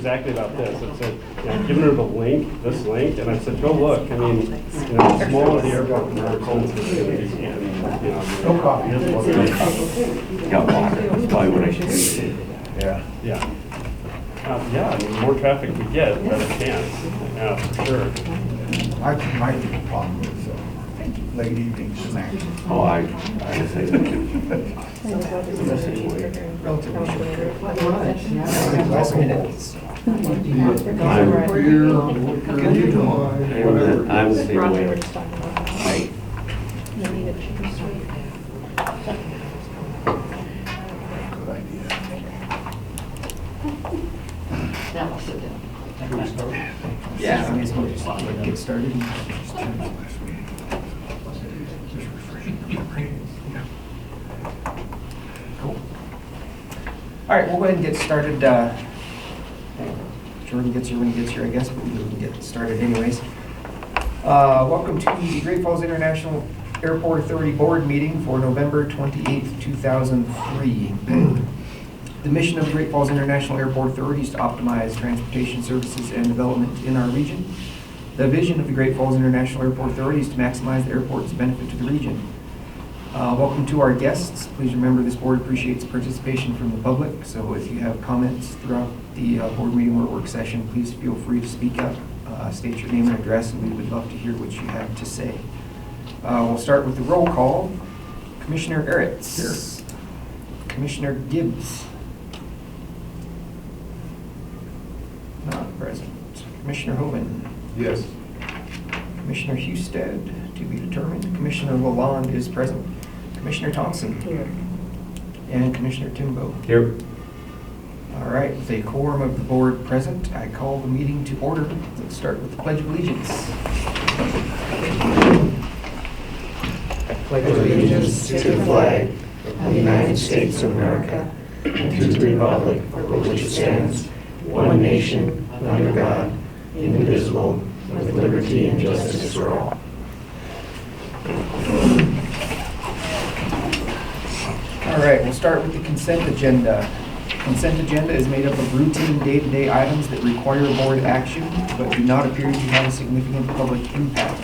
exactly about this. It said, I've given her the link, this link, and I said, go look. I mean, the smaller the airport, the more expensive it's going to be. And, No coffee. Here's what it is. Got water. That's probably what I should do. Yeah. Yeah. Yeah, I mean, the more traffic we get, the better chance. Yeah, for sure. My big problem is late evening snacks. Oh, I just say that too. Relatively short. Last minutes. I'm the same way. Right. Good idea. Now, sit down. Yeah. I guess we'll just get started. Cool. All right, we'll go ahead and get started. Jordan gets here when he gets here, I guess, but we can get started anyways. Welcome to the Great Falls International Airport Authority Board meeting for November 28th, 2003. The mission of the Great Falls International Airport Authority is to optimize transportation services and development in our region. The vision of the Great Falls International Airport Authority is to maximize the airport's benefit to the region. Welcome to our guests. Please remember this board appreciates participation from the public, so if you have comments throughout the board meeting or work session, please feel free to speak up, state your name and address, and we would love to hear what you have to say. We'll start with the roll call. Commissioner Eretz. Here. Commissioner Gibbs. Not present. Commissioner Hoven. Yes. Commissioner Husted, to be determined. Commissioner Lalonde is present. Commissioner Thompson. Here. And Commissioner Timbo. Here. All right, with a quorum of the board present, I call the meeting to order. Let's start with the Pledge of Allegiance. I pledge allegiance to the flag of the United States of America and to the republic for which it stands, one nation, under God, indivisible, with liberty and justice for all. All right, we'll start with the consent agenda. Consent agenda is made up of routine day-to-day items that require board action but do not appear to have a significant public impact.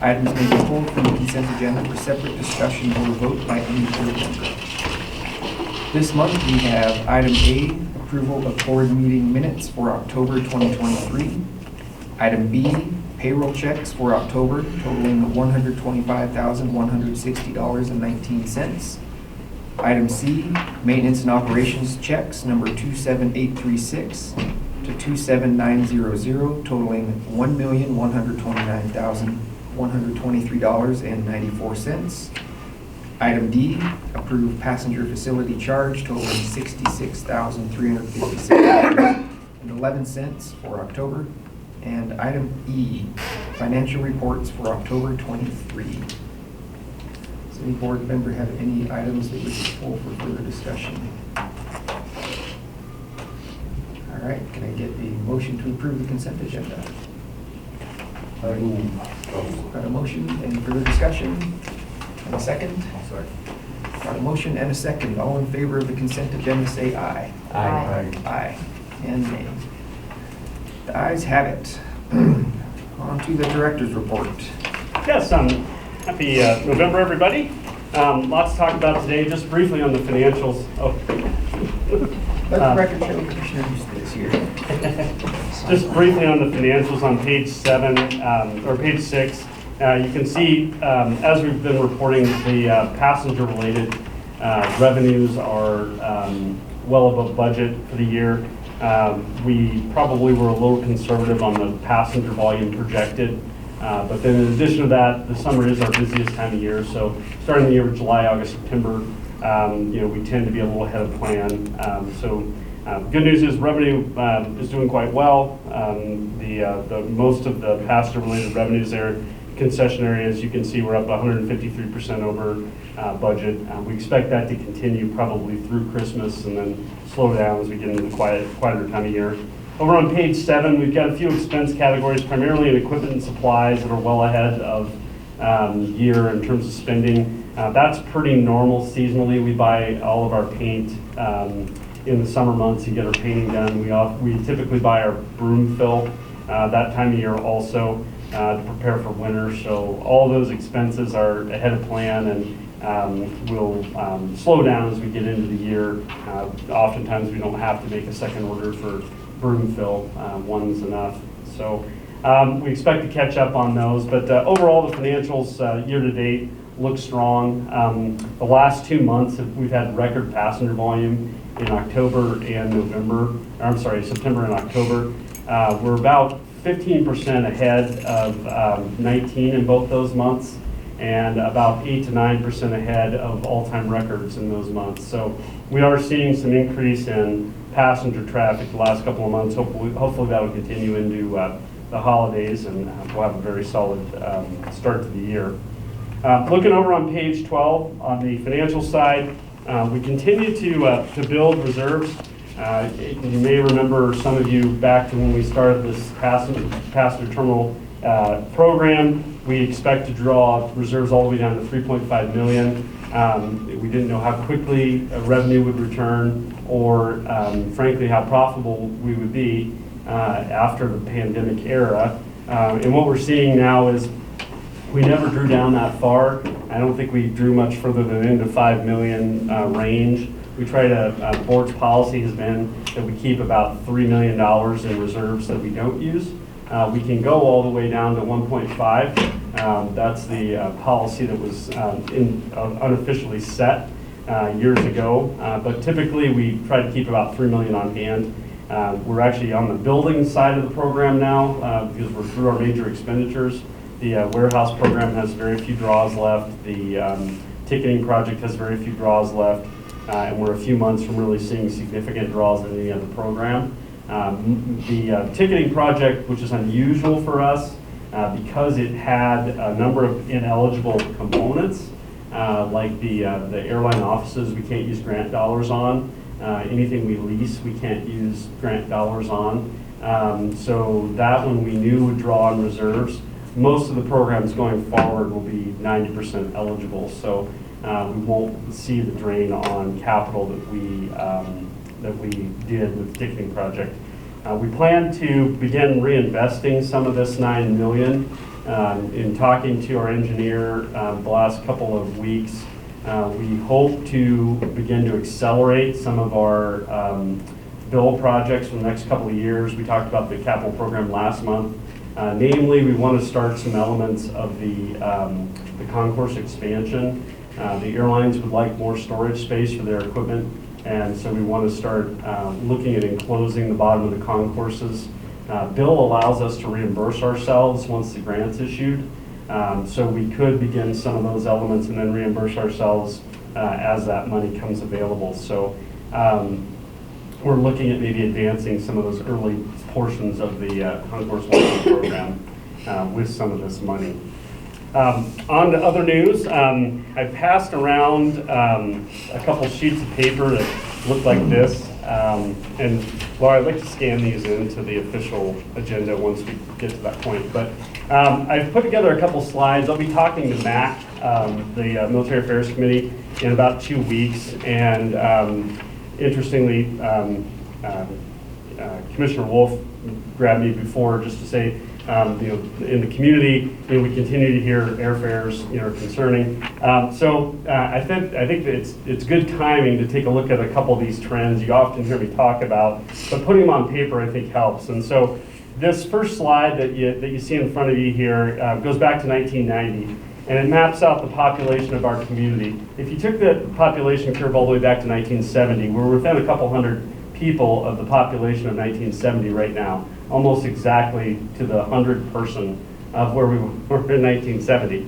Items may be pulled from the consent agenda for separate discussion or vote by any board member. This month we have item A, approval of board meeting minutes for October 2023. Item B, payroll checks for October totaling $125,160.19. Item C, maintenance and operations checks number 27836 to 27900 totaling $1,129,123.94. Item D, approve passenger facility charge totaling $66,356.11 for October. And item E, financial reports for October 23. Does any board member have any items they would pull for further discussion? All right, can I get a motion to approve the consent agenda? Got a motion, any further discussion? And a second? Got a motion and a second. All in favor of the consent agenda say aye. Aye. Aye. And nay. The ayes have it. On to the director's report. Yes, happy November, everybody. Lots to talk about today. Just briefly on the financials. Oh. Let the record show Commissioner Houston is here. Just briefly on the financials on page 7 or page 6, you can see as we've been reporting, the passenger-related revenues are well above budget for the year. We probably were a little conservative on the passenger volume projected. But then in addition to that, the summer is our busiest time of year. So starting the year with July, August, September, we tend to be a little ahead of plan. Good news is revenue is doing quite well. The most of the passenger-related revenues there, concession areas, you can see we're up 153% over budget. We expect that to continue probably through Christmas and then slow down as we get into the quieter time of year. Over on page 7, we've got a few expense categories, primarily in equipment and supplies that are well ahead of year in terms of spending. That's pretty normal seasonally. We buy all of our paint in the summer months and get our painting done. We typically buy our broom fill that time of year also to prepare for winter. So all those expenses are ahead of plan, and will slow down as we get into the year. Oftentimes we don't have to make a second order for broom fill. One's enough. So we expect to catch up on those, but overall the financials year to date look strong. The last 2 months we've had record passenger volume in October and November. September and October. We're about 15% ahead of 19 in both those months, and about 8 to 9% ahead of all-time records in those months. So we are seeing some increase in passenger traffic the last couple of months. Hopefully that will continue into the holidays, and we'll have a very solid start to the year. Looking over on page 12 on the financial side, we continue to build reserves. You may remember, some of you, back to when we started this passenger terminal program, we expect to draw reserves all the way down to $3.5 million. We didn't know how quickly revenue would return, or frankly how profitable we would be after the pandemic era. And what we're seeing now is we never drew down that far. I don't think we drew much further than into $5 million range. We try to, board's policy has been that we keep about $3 million in reserves that we don't use. We can go all the way down to 1.5. That's the policy that was unofficially set years ago. But typically we try to keep about $3 million on hand. We're actually on the building side of the program now because we're through our major expenditures. The warehouse program has very few draws left. The ticketing project has very few draws left. And we're a few months from really seeing significant draws in any other program. The ticketing project, which is unusual for us because it had a number of ineligible components, like the airline offices we can't use grant dollars on. Anything we lease we can't use grant dollars on. So that one we knew would draw on reserves. Most of the programs going forward will be 90% eligible, so we won't see the drain on capital that we did with the ticketing project. We plan to begin reinvesting some of this $9 million. In talking to our engineer the last couple of weeks, we hope to begin to accelerate some of our build projects for the next couple of years. We talked about the capital program last month. Namely, we want to start some elements of the concourse expansion. The airlines would like more storage space for their equipment, and so we want to start looking at enclosing the bottom of the concourses. Bill allows us to reimburse ourselves once the grant's issued, so we could begin some of those elements and then reimburse ourselves as that money comes available. So we're looking at maybe advancing some of those early portions of the concourse lighting program with some of this money. On to other news, I passed around a couple sheets of paper that look like this. And Laura, I'd like to scan these into the official agenda once we get to that point. But I've put together a couple slides. I'll be talking to MAC, the Military Affairs Committee, in about 2 weeks. And interestingly, Commissioner Wolf grabbed me before just to say, in the community, we continue to hear airfares, concerning. So I think that it's good timing to take a look at a couple of these trends you often hear me talk about, but putting them on paper I think helps. And so this first slide that you see in front of you here goes back to 1990, and it maps out the population of our community. If you took the population curve all the way back to 1970, we're within a couple hundred people of the population of 1970 right now, almost exactly to the 100 person of where we were in 1970.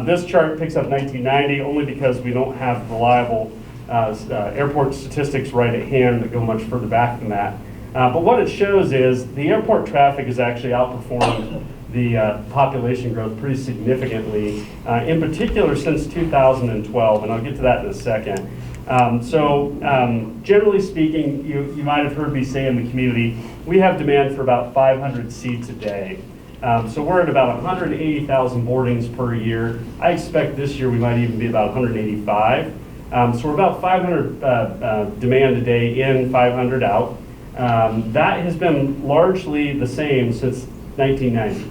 This chart picks up 1990 only because we don't have reliable airport statistics right at hand that go much further back than that. But what it shows is the airport traffic has actually outperformed the population growth pretty significantly, in particular since 2012, and I'll get to that in a second. Generally speaking, you might have heard me say in the community, we have demand for about 500 seats a day. So we're at about 180,000 boardings per year. I expect this year we might even be about 185. So we're about 500 demand a day in, 500 out. That has been largely the same since 1990.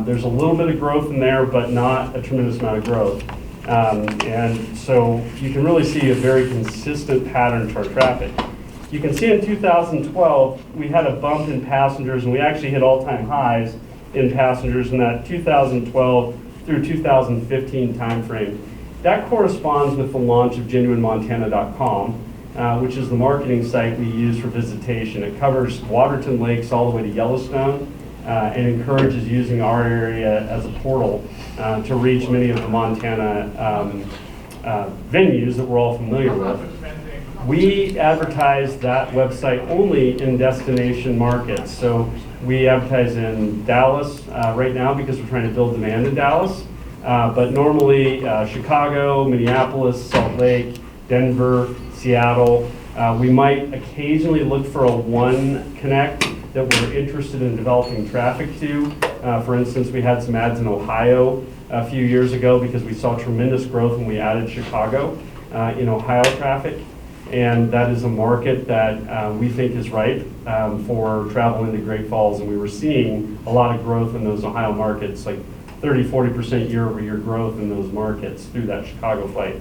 There's a little bit of growth in there, but not a tremendous amount of growth. And so you can really see a very consistent pattern to our traffic. You can see in 2012, we had a bump in passengers, and we actually hit all-time highs in passengers in that 2012 through 2015 timeframe. That corresponds with the launch of GenuineMontana.com, which is the marketing site we use for visitation. It covers Waterton Lakes all the way to Yellowstone, and encourages using our area as a portal to reach many of the Montana venues that we're all familiar with. We advertise that website only in destination markets. So we advertise in Dallas right now because we're trying to build demand in Dallas. But normally Chicago, Minneapolis, Salt Lake, Denver, Seattle. We might occasionally look for a one connect that we're interested in developing traffic to. For instance, we had some ads in Ohio a few years ago because we saw tremendous growth when we added Chicago in Ohio traffic. And that is a market that we think is ripe for travel into Great Falls. And we were seeing a lot of growth in those Ohio markets, like 30–40% year-over-year growth in those markets through that Chicago flight.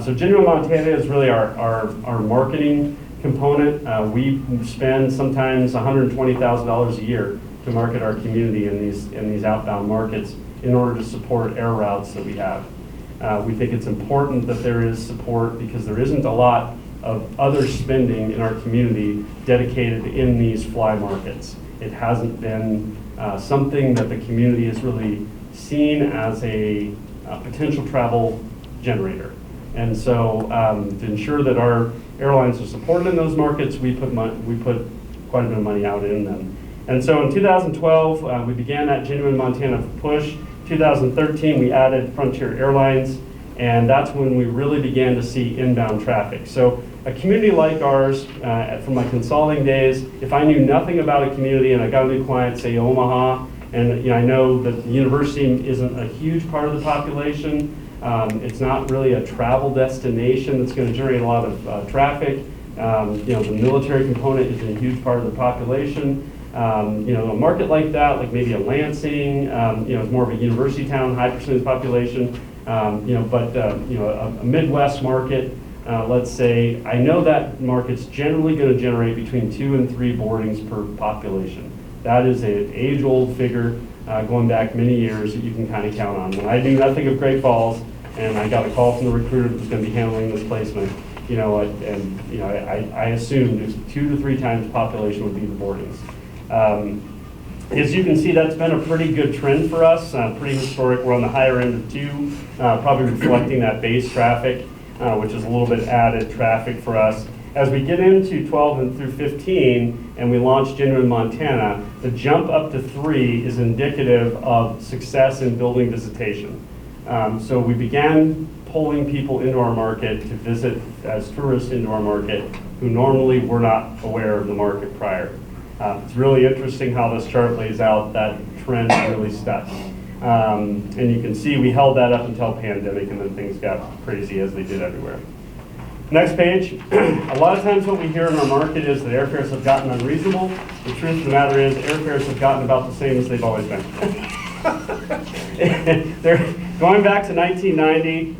So Genuine Montana is really our marketing component. We spend sometimes $120,000 a year to market our community in these outbound markets in order to support air routes that we have. We think it's important that there is support because there isn't a lot of other spending in our community dedicated in these fly markets. It hasn't been something that the community has really seen as a potential travel generator. And so to ensure that our airlines are supported in those markets, we put quite a bit of money out in them. And so in 2012, we began that Genuine Montana push. 2013, we added Frontier Airlines, and that's when we really began to see inbound traffic. So a community like ours, from my consulting days, if I knew nothing about a community and I got a new client, say Omaha, and I know that the university isn't a huge part of the population, it's not really a travel destination that's going to generate a lot of traffic. The military component is a huge part of the population. A market like that, like maybe a Lansing, it's more of a university town, high percentage population. A Midwest market, let's say, I know that market's generally going to generate between 2 and 3 boardings per population. That is an age-old figure going back many years that you can kind of count on. When I knew nothing of Great Falls, and I got a call from the recruiter that was going to be handling this placement, I assumed it was 2 to 3 times population would be the boardings. As you can see, that's been a pretty good trend for us, pretty historic. We're on the higher end of 2, probably reflecting that base traffic, which is a little bit added traffic for us. As we get into 12 and through 15, and we launch Genuine Montana, the jump up to 3 is indicative of success in building visitation. So we began pulling people into our market to visit as tourists into our market who normally were not aware of the market prior. It's really interesting how this chart lays out. That trend really stuck. And you can see we held that up until pandemic, and then things got crazy as they did everywhere. Next page. A lot of times what we hear in our market is that airfares have gotten unreasonable. The truth of the matter is airfares have gotten about the same as they've always been. They're going back to 1990.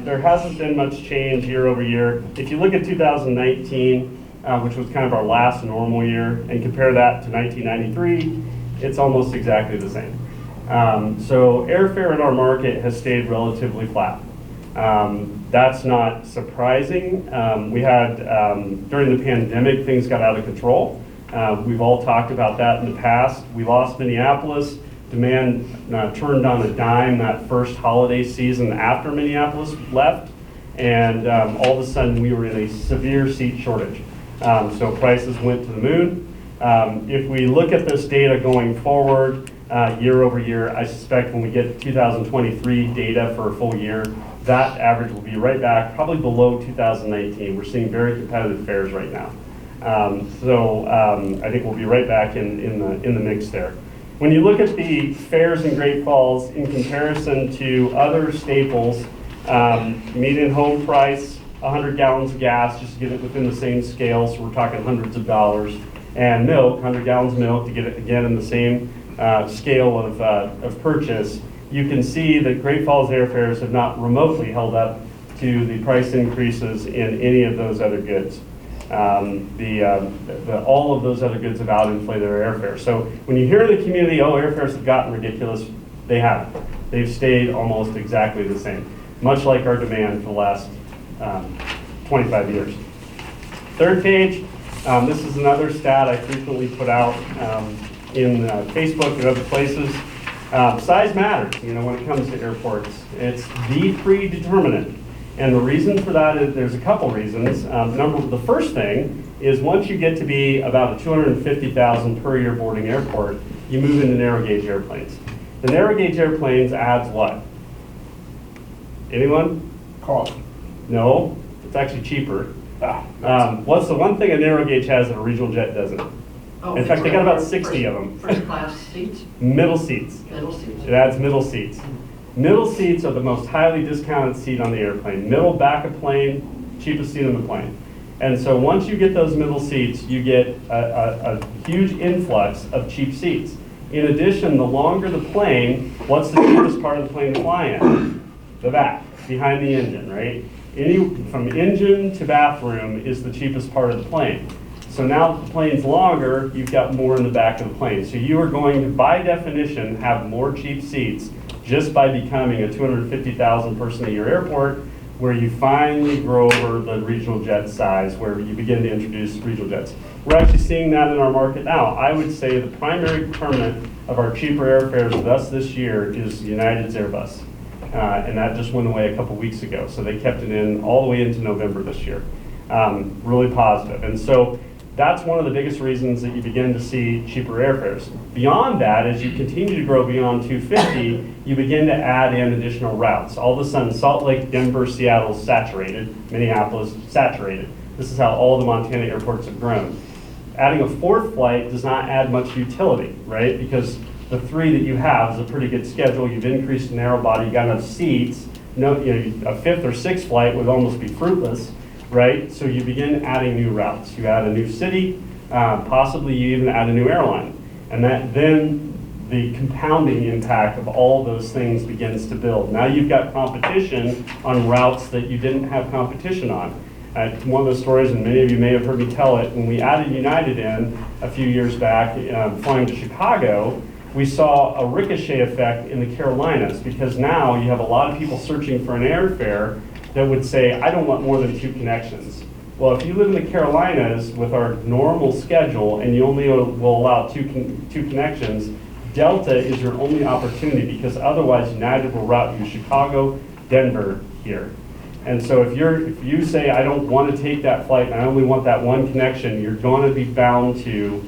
There hasn't been much change year over year. If you look at 2019, which was kind of our last normal year, and compare that to 1993, it's almost exactly the same. So airfare in our market has stayed relatively flat. That's not surprising. We had, during the pandemic, things got out of control. We've all talked about that in the past. We lost Minneapolis. Demand turned on a dime that first holiday season after Minneapolis left, and all of a sudden we were in a severe seat shortage. So prices went to the moon. If we look at this data going forward, year over year, I suspect when we get 2023 data for a full year, that average will be right back, probably below 2019. We're seeing very competitive fares right now. I think we'll be right back in the mix there. When you look at the fares in Great Falls in comparison to other staples, median home price 100 gallons of gas just to get it within the same scale, so we're talking hundreds of dollars. And milk, 100 gallons of milk to get it again in the same scale of purchase. You can see that Great Falls airfares have not remotely held up to the price increases in any of those other goods. All of those other goods have out-inflated their airfare. So when you hear in the community, oh, airfares have gotten ridiculous, they haven't. They've stayed almost exactly the same, much like our demand for the last 25 years. Third page, this is another stat I frequently put out in Facebook and other places. Size matters, when it comes to airports. It's the predeterminant. And the reason for that is there's a couple reasons. The first thing is once you get to be about a 250,000 per year boarding airport, you move into narrow gauge airplanes. The narrow gauge airplanes adds what? Anyone? Cost. No, it's actually cheaper. What's the one thing a narrow gauge has that a regional jet doesn't? In fact, they got about 60 of them. First class seats, Middle seats. middle seats. It adds middle seats. Middle seats are the most highly discounted seat on the airplane. Middle back of plane, cheapest seat on the plane. And so once you get those middle seats, you get a huge influx of cheap seats. In addition, the longer the plane, what's the cheapest part of the plane to fly in? The back, behind the engine, right? From engine to bathroom is the cheapest part of the plane. So now that the plane's longer, you've got more in the back of the plane. So you are going to, by definition, have more cheap seats just by becoming a 250,000 person a year airport, where you finally grow over the regional jet size, where you begin to introduce regional jets. We're actually seeing that in our market now. I would say the primary determinant of our cheaper airfares with us this year is United's Airbus. And that just went away a couple weeks ago. So they kept it in all the way into November this year. Really positive. And so that's one of the biggest reasons that you begin to see cheaper airfares. Beyond that, as you continue to grow beyond 250, you begin to add in additional routes. All of a sudden, Salt Lake, Denver, Seattle is saturated, Minneapolis saturated. This is how all the Montana airports have grown. Adding a fourth flight does not add much utility, right? Because the three that you have is a pretty good schedule. You've increased the narrow body, you got enough seats. A fifth or sixth flight would almost be fruitless, right? So you begin adding new routes. You add a new city, possibly you even add a new airline. And then the compounding impact of all those things begins to build. Now you've got competition on routes that you didn't have competition on. One of those stories, and many of you may have heard me tell it, when we added United in a few years back, flying to Chicago, we saw a ricochet effect in the Carolinas, because now you have a lot of people searching for an airfare that would say, I don't want more than 2 connections. Well, if you live in the Carolinas with our normal schedule and you only will allow two connections, Delta is your only opportunity, because otherwise United will route you Chicago, Denver, here. And so if you say, I don't want to take that flight and I only want that one connection, you're going to be bound to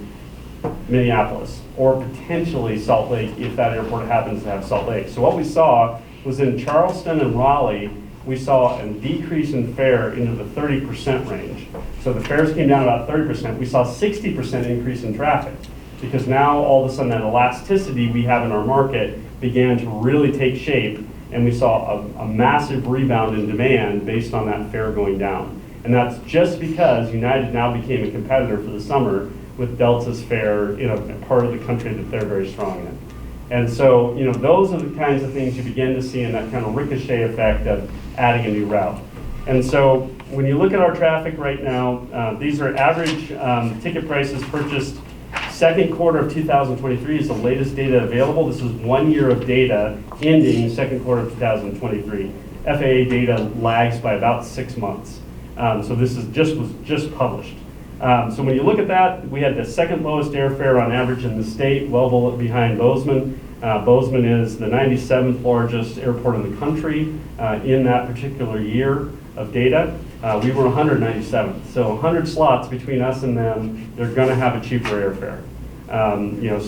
Minneapolis or potentially Salt Lake if that airport happens to have Salt Lake. So what we saw was in Charleston and Raleigh, we saw a decrease in fare into the 30% range. So the fares came down about 30%. We saw 60% increase in traffic, because now all of a sudden that elasticity we have in our market began to really take shape, and we saw a massive rebound in demand based on that fare going down. And that's just because United now became a competitor for the summer with Delta's fare in a part of the country that they're very strong in. And so, those are the kinds of things you begin to see in that kind of ricochet effect of adding a new route. And so when you look at our traffic right now, these are average ticket prices purchased second quarter of 2023 is the latest data available. This is 1 year of data ending second quarter of 2023. FAA data lags by about 6 months. So this was just published. So when you look at that, we had the second lowest airfare on average in the state, well behind Bozeman. Bozeman is the 97th largest airport in the country in that particular year of data. We were 197th. So 100 slots between us and them, they're going to have a cheaper airfare.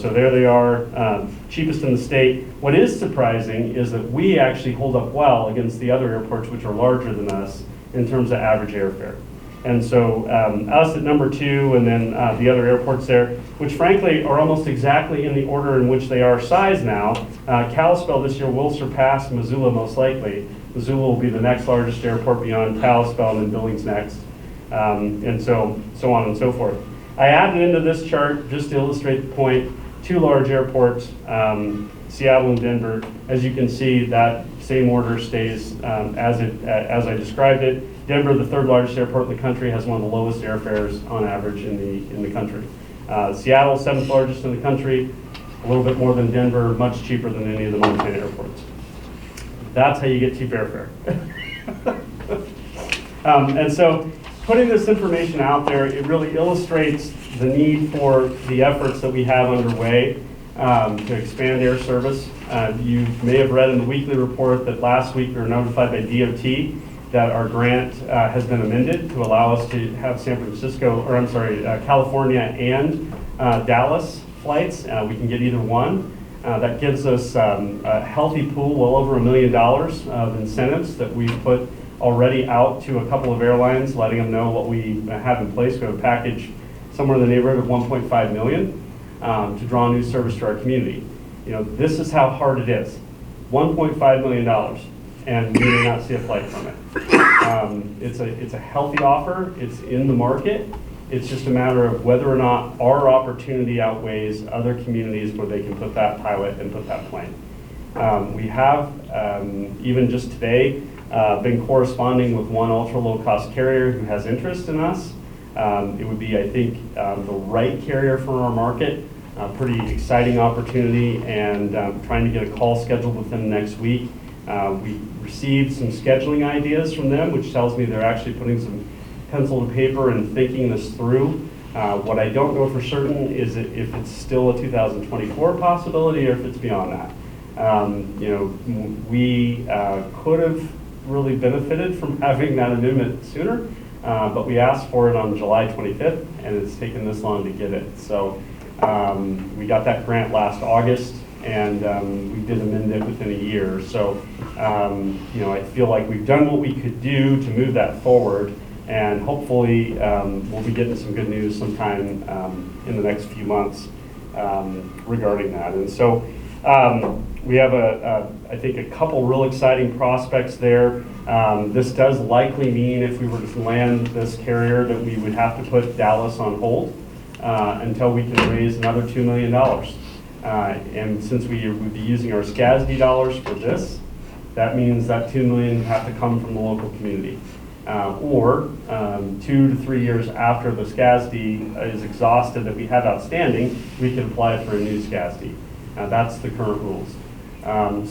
So there they are, cheapest in the state. What is surprising is that we actually hold up well against the other airports, which are larger than us, in terms of average airfare. And so us at number 2, and then the other airports there, which frankly are almost exactly in the order in which they are sized now. Kalispell this year will surpass Missoula most likely, Missoula will be the next largest airport beyond Kalispell, and then Billings next, and so on and so forth. I added into this chart just to illustrate the point, 2 large airports, Seattle and Denver. As you can see, that same order stays as I described it. Denver, the 3rd largest airport in the country, has one of the lowest airfares on average in the country. Seattle, 7th largest in the country, a little bit more than Denver, much cheaper than any of the Montana airports. That's how you get cheap airfare. And so putting this information out there, it really illustrates the need for the efforts that we have underway to expand air service. You may have read in the weekly report that last week we were notified by DOT that our grant has been amended to allow us to have California and Dallas flights. We can get either one. That gives us a healthy pool, well over $1 million of incentives that we've put already out to a couple of airlines, letting them know what we have in place. We have a package somewhere in the neighborhood of $1.5 million to draw new service to our community. You know, this is how hard it is. $1.5 million, and we may not see a flight from it. It's a healthy offer. It's in the market. It's just a matter of whether or not our opportunity outweighs other communities where they can put that pilot and put that plane. We have, even just today, been corresponding with one ultra low-cost carrier who has interest in us. It would be, I think, the right carrier for our market. Pretty exciting opportunity, and trying to get a call scheduled with them next week. We received some scheduling ideas from them, which tells me they're actually putting some pencil to paper and thinking this through. What I don't know for certain is if it's still a 2024 possibility or if it's beyond that. You know, we could have really benefited from having that amendment sooner, but we asked for it on July 25th, and it's taken this long to get it. So we got that grant last August, and we did amend it within a year. So you know, I feel like we've done what we could do to move that forward, and hopefully we'll be getting some good news sometime in the next few months regarding that. And so we have I think a couple real exciting prospects there. This does likely mean if we were to land this carrier that we would have to put Dallas on hold until we can raise another $2 million. And since we would be using our SCASD dollars for this, that means that $2 million would have to come from the local community. Or 2 to 3 years after the SCASD is exhausted that we have outstanding, we can apply for a new SCASD. That's the current rules. A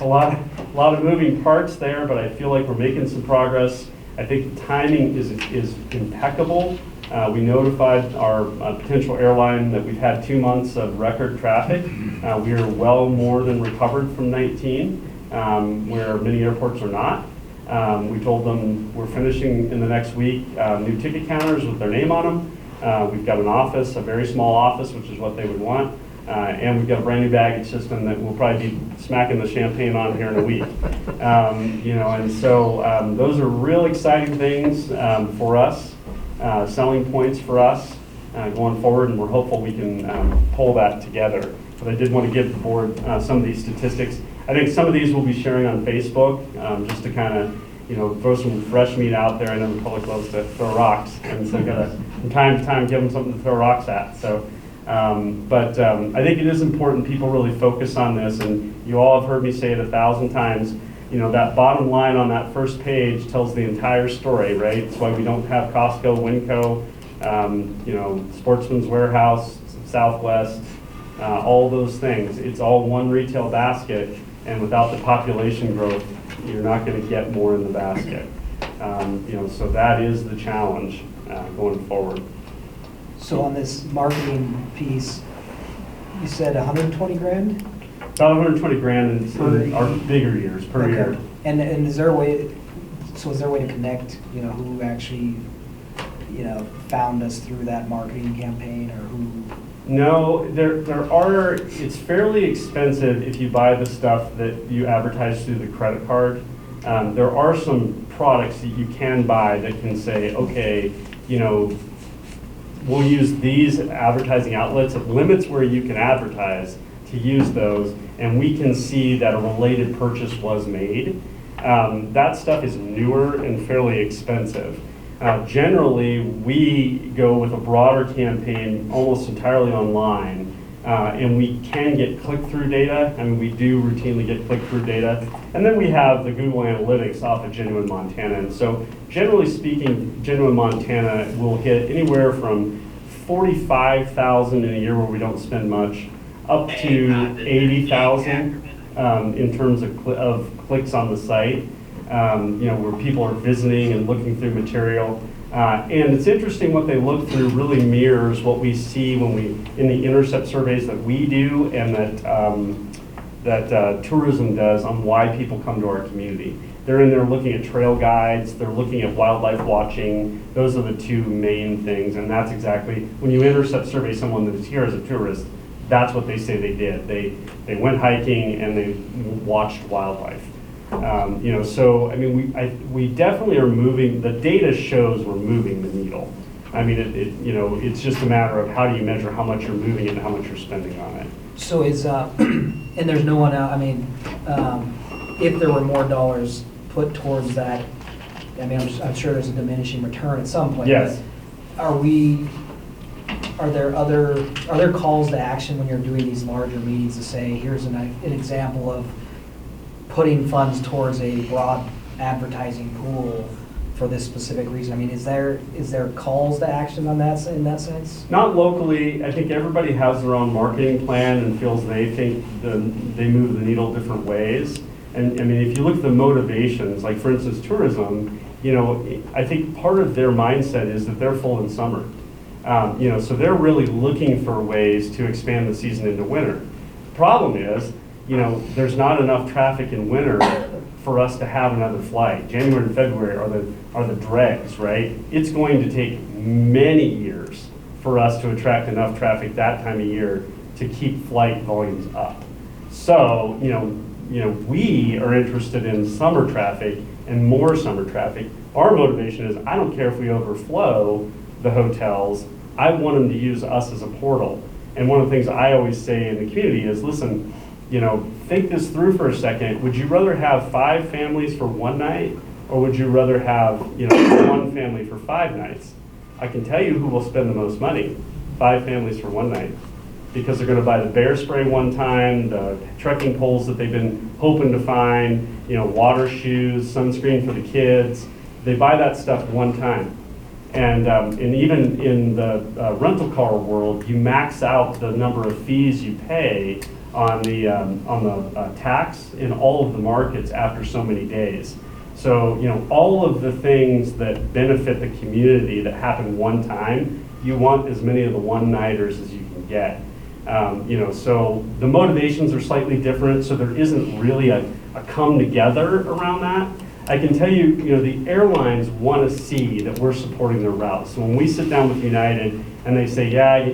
lot of moving parts there, but I feel like we're making some progress. I think the timing is impeccable. We notified our potential airline that we've had 2 months of record traffic. We are well more than recovered from 19, where many airports are not. We told them we're finishing in the next week new ticket counters with their name on them. We've got an office, a very small office, which is what they would want. And we've got a brand new baggage system that we'll probably be smacking the champagne on here in a week. You know, and so those are real exciting things for us, selling points for us going forward, and we're hopeful we can pull that together. But I did want to give the board some of these statistics. I think some of these we'll be sharing on Facebook just to kind of, you know, throw some fresh meat out there. I know the public loves to throw rocks, and so got to, from time to time, give them something to throw rocks at. So. I think it is important people really focus on this, and you all have heard me say it 1,000 times. You know, that bottom line on that first page tells the entire story, right? It's why we don't have Costco, Winco, you know, Sportsman's Warehouse, Southwest, all those things. It's all one retail basket, and without the population growth, you're not going to get more in the basket. You know, so that is the challenge going forward. So on this marketing piece, you said 120 grand? About 120 grand in our bigger years per year. And is there a way, so is there a way to connect, you know, who actually, you know, found us through that marketing campaign, or who? No, there are, it's fairly expensive if you buy the stuff that you advertise through the credit card. There are some products that you can buy that can say, okay, you know, we'll use these advertising outlets. It limits where you can advertise to use those, and we can see that a related purchase was made. That stuff is newer and fairly expensive. Generally, we go with a broader campaign almost entirely online, and we can get click-through data. I mean, we do routinely get click-through data. And then we have the Google Analytics off of Genuine Montana. And so generally speaking, Genuine Montana will hit anywhere from 45,000 in a year where we don't spend much, up to 80,000 in terms of clicks on the site, where people are visiting and looking through material. And it's interesting what they look through really mirrors what we see when in the intercept surveys that we do and that tourism does on why people come to our community. They're in there looking at trail guides, they're looking at wildlife watching. Those are the two main things, and that's exactly, when you intercept survey someone that is here as a tourist, that's what they say they did. They went hiking and they watched wildlife. So I mean, we definitely are moving. The data shows we're moving the needle. I mean, it's just a matter of how do you measure how much you're moving it and how much you're spending on it. So is, and there's no one out, I mean, if there were more dollars put towards that, I mean, I'm sure there's a diminishing return at some point. Yes. But are there calls to action when you're doing these larger meetings to say, here's an example of putting funds towards a broad advertising pool for this specific reason? I mean, is there calls to action on that in that sense? Not locally. I think everybody has their own marketing plan and feels they think they move the needle different ways. And I mean, if you look at the motivations, like for instance, tourism, I think part of their mindset is that they're full in summer. So they're really looking for ways to expand the season into winter. The problem is, there's not enough traffic in winter for us to have another flight. January and February are the dregs, right? It's going to take many years for us to attract enough traffic that time of year to keep flight volumes up. So, we are interested in summer traffic and more summer traffic. Our motivation is, I don't care if we overflow the hotels, I want them to use us as a portal. And one of the things I always say in the community is, listen, think this through for a second. Would you rather have 5 families for one night, or would you rather have, one family for 5 nights? I can tell you who will spend the most money: 5 families for one night, because they're going to buy the bear spray one time, the trekking poles that they've been hoping to find, water shoes, sunscreen for the kids. They buy that stuff one time. And even in the rental car world, you max out the number of fees you pay on the tax in all of the markets after so many days. So, all of the things that benefit the community that happen one time, you want as many of the one-nighters as you can get. So the motivations are slightly different, so there isn't really a come together around that. I can tell you, the airlines want to see that we're supporting their routes. So when we sit down with United and they say, yeah,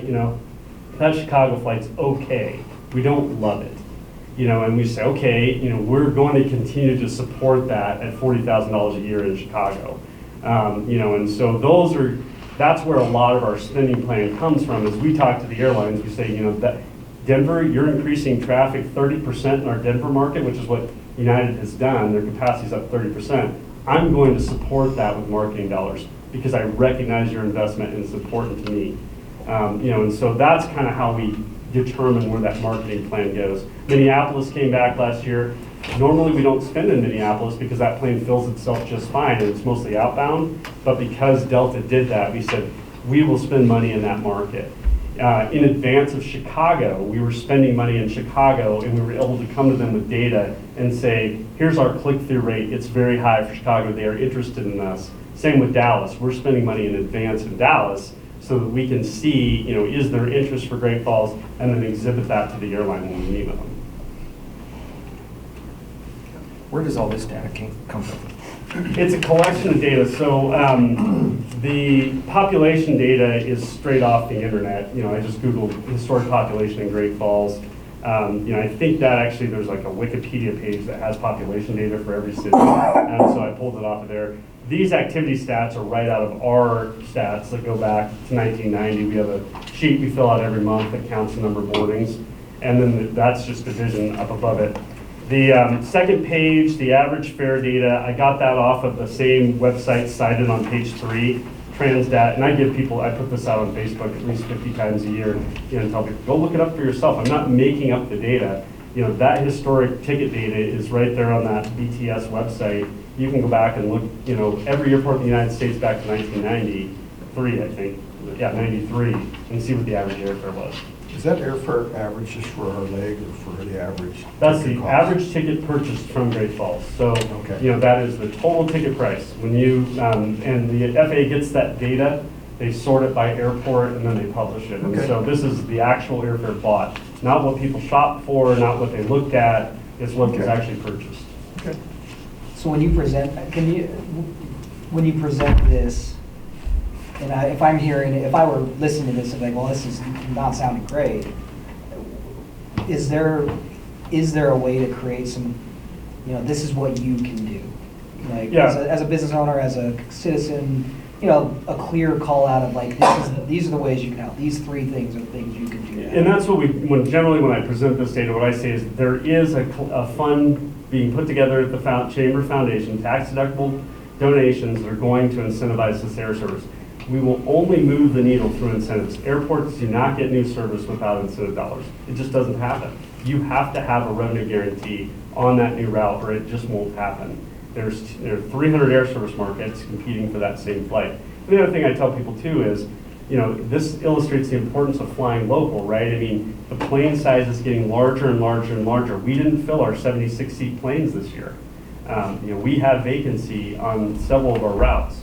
that Chicago flight's okay, we don't love it, and we say, okay, we're going to continue to support that at $40,000 a year in Chicago, and so that's where a lot of our spending plan comes from. As we talk to the airlines, we say, that Denver, you're increasing traffic 30% in our Denver market, which is what United has done. Their capacity's up 30%. I'm going to support that with marketing dollars because I recognize your investment and it's important to me. And so that's kind of how we determine where that marketing plan goes. Minneapolis came back last year. Normally we don't spend in Minneapolis because that plane fills itself just fine and it's mostly outbound. But because Delta did that, we said we will spend money in that market. In advance of Chicago, we were spending money in Chicago and we were able to come to them with data and say, here's our click-through rate. It's very high for Chicago. They are interested in us. Same with Dallas. We're spending money in advance in Dallas so that we can see, is there interest for Great Falls, and then exhibit that to the airline when we meet with them. Where does all this data come from? It's a collection of data. So the population data is straight off the internet. I just Googled historic population in Great Falls. I think that actually there's like a Wikipedia page that has population data for every city. And so I pulled it off of there. These activity stats are right out of our stats that go back to 1990. We have a sheet we fill out every month that counts the number of boardings. And then that's just division up above it. The second page, the average fare data, I got that off of the same website cited on page 3, Transdat, and I give people, I put this out on Facebook at least 50 times a year, and tell people, go look it up for yourself. I'm not making up the data. That historic ticket data is right there on that BTS website. You can go back and look, every airport in the United States back to 1993, I think. Yeah, 93, and see what the average airfare was. Is that airfare average just for our leg or for the average? That's the ticket cost? average ticket purchased from Great Falls. So, Okay. that is the total ticket price. When you, and the FAA gets that data, they sort it by airport and then they publish it. And Okay. so this is the actual airfare bought, not what people shopped for, not what they looked at, it's what was Okay. actually purchased. Okay. So when you present, when you present this, and if I'm hearing it, if I were listening to this and like, well, this is not sounding great, is there a way to create some, this is what you can do? Like, Yeah. as a business owner, as a citizen, a clear call out of like, these are the ways you can help. These 3 things are things you can do. And that's what generally when I present this data, what I say is there is a fund being put together at the Chamber Foundation, tax deductible donations that are going to incentivize this air service. We will only move the needle through incentives. Airports do not get new service without incentive dollars. It just doesn't happen. You have to have a revenue guarantee on that new route or it just won't happen. There are 300 air service markets competing for that same flight. And the other thing I tell people too is, this illustrates the importance of flying local, right? I mean, the plane size is getting larger and larger and larger. We didn't fill our 76-seat planes this year. We have vacancy on several of our routes.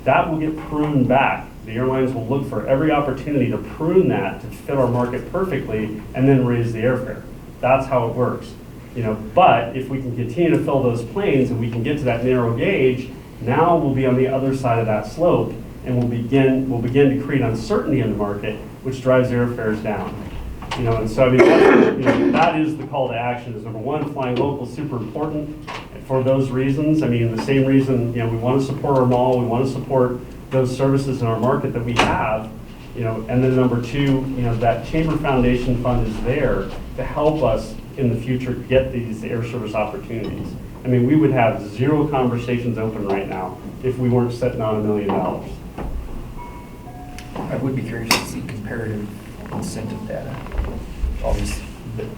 That will get pruned back. The airlines will look for every opportunity to prune that to fit our market perfectly and then raise the airfare. That's how it works. But if we can continue to fill those planes and we can get to that narrow gauge, now we'll be on the other side of that slope and we'll begin to create uncertainty in the market, which drives airfares down. And so I mean, that is the call to action. Is number 1, flying local is super important for those reasons. I mean, the same reason, we want to support our mall, we want to support those services in our market that we have, and then number 2, that Chamber Foundation fund is there to help us in the future get these air service opportunities. I mean, we would have 0 conversations open right now if we weren't sitting on $1 million. I would be curious to see comparative incentive data. All these.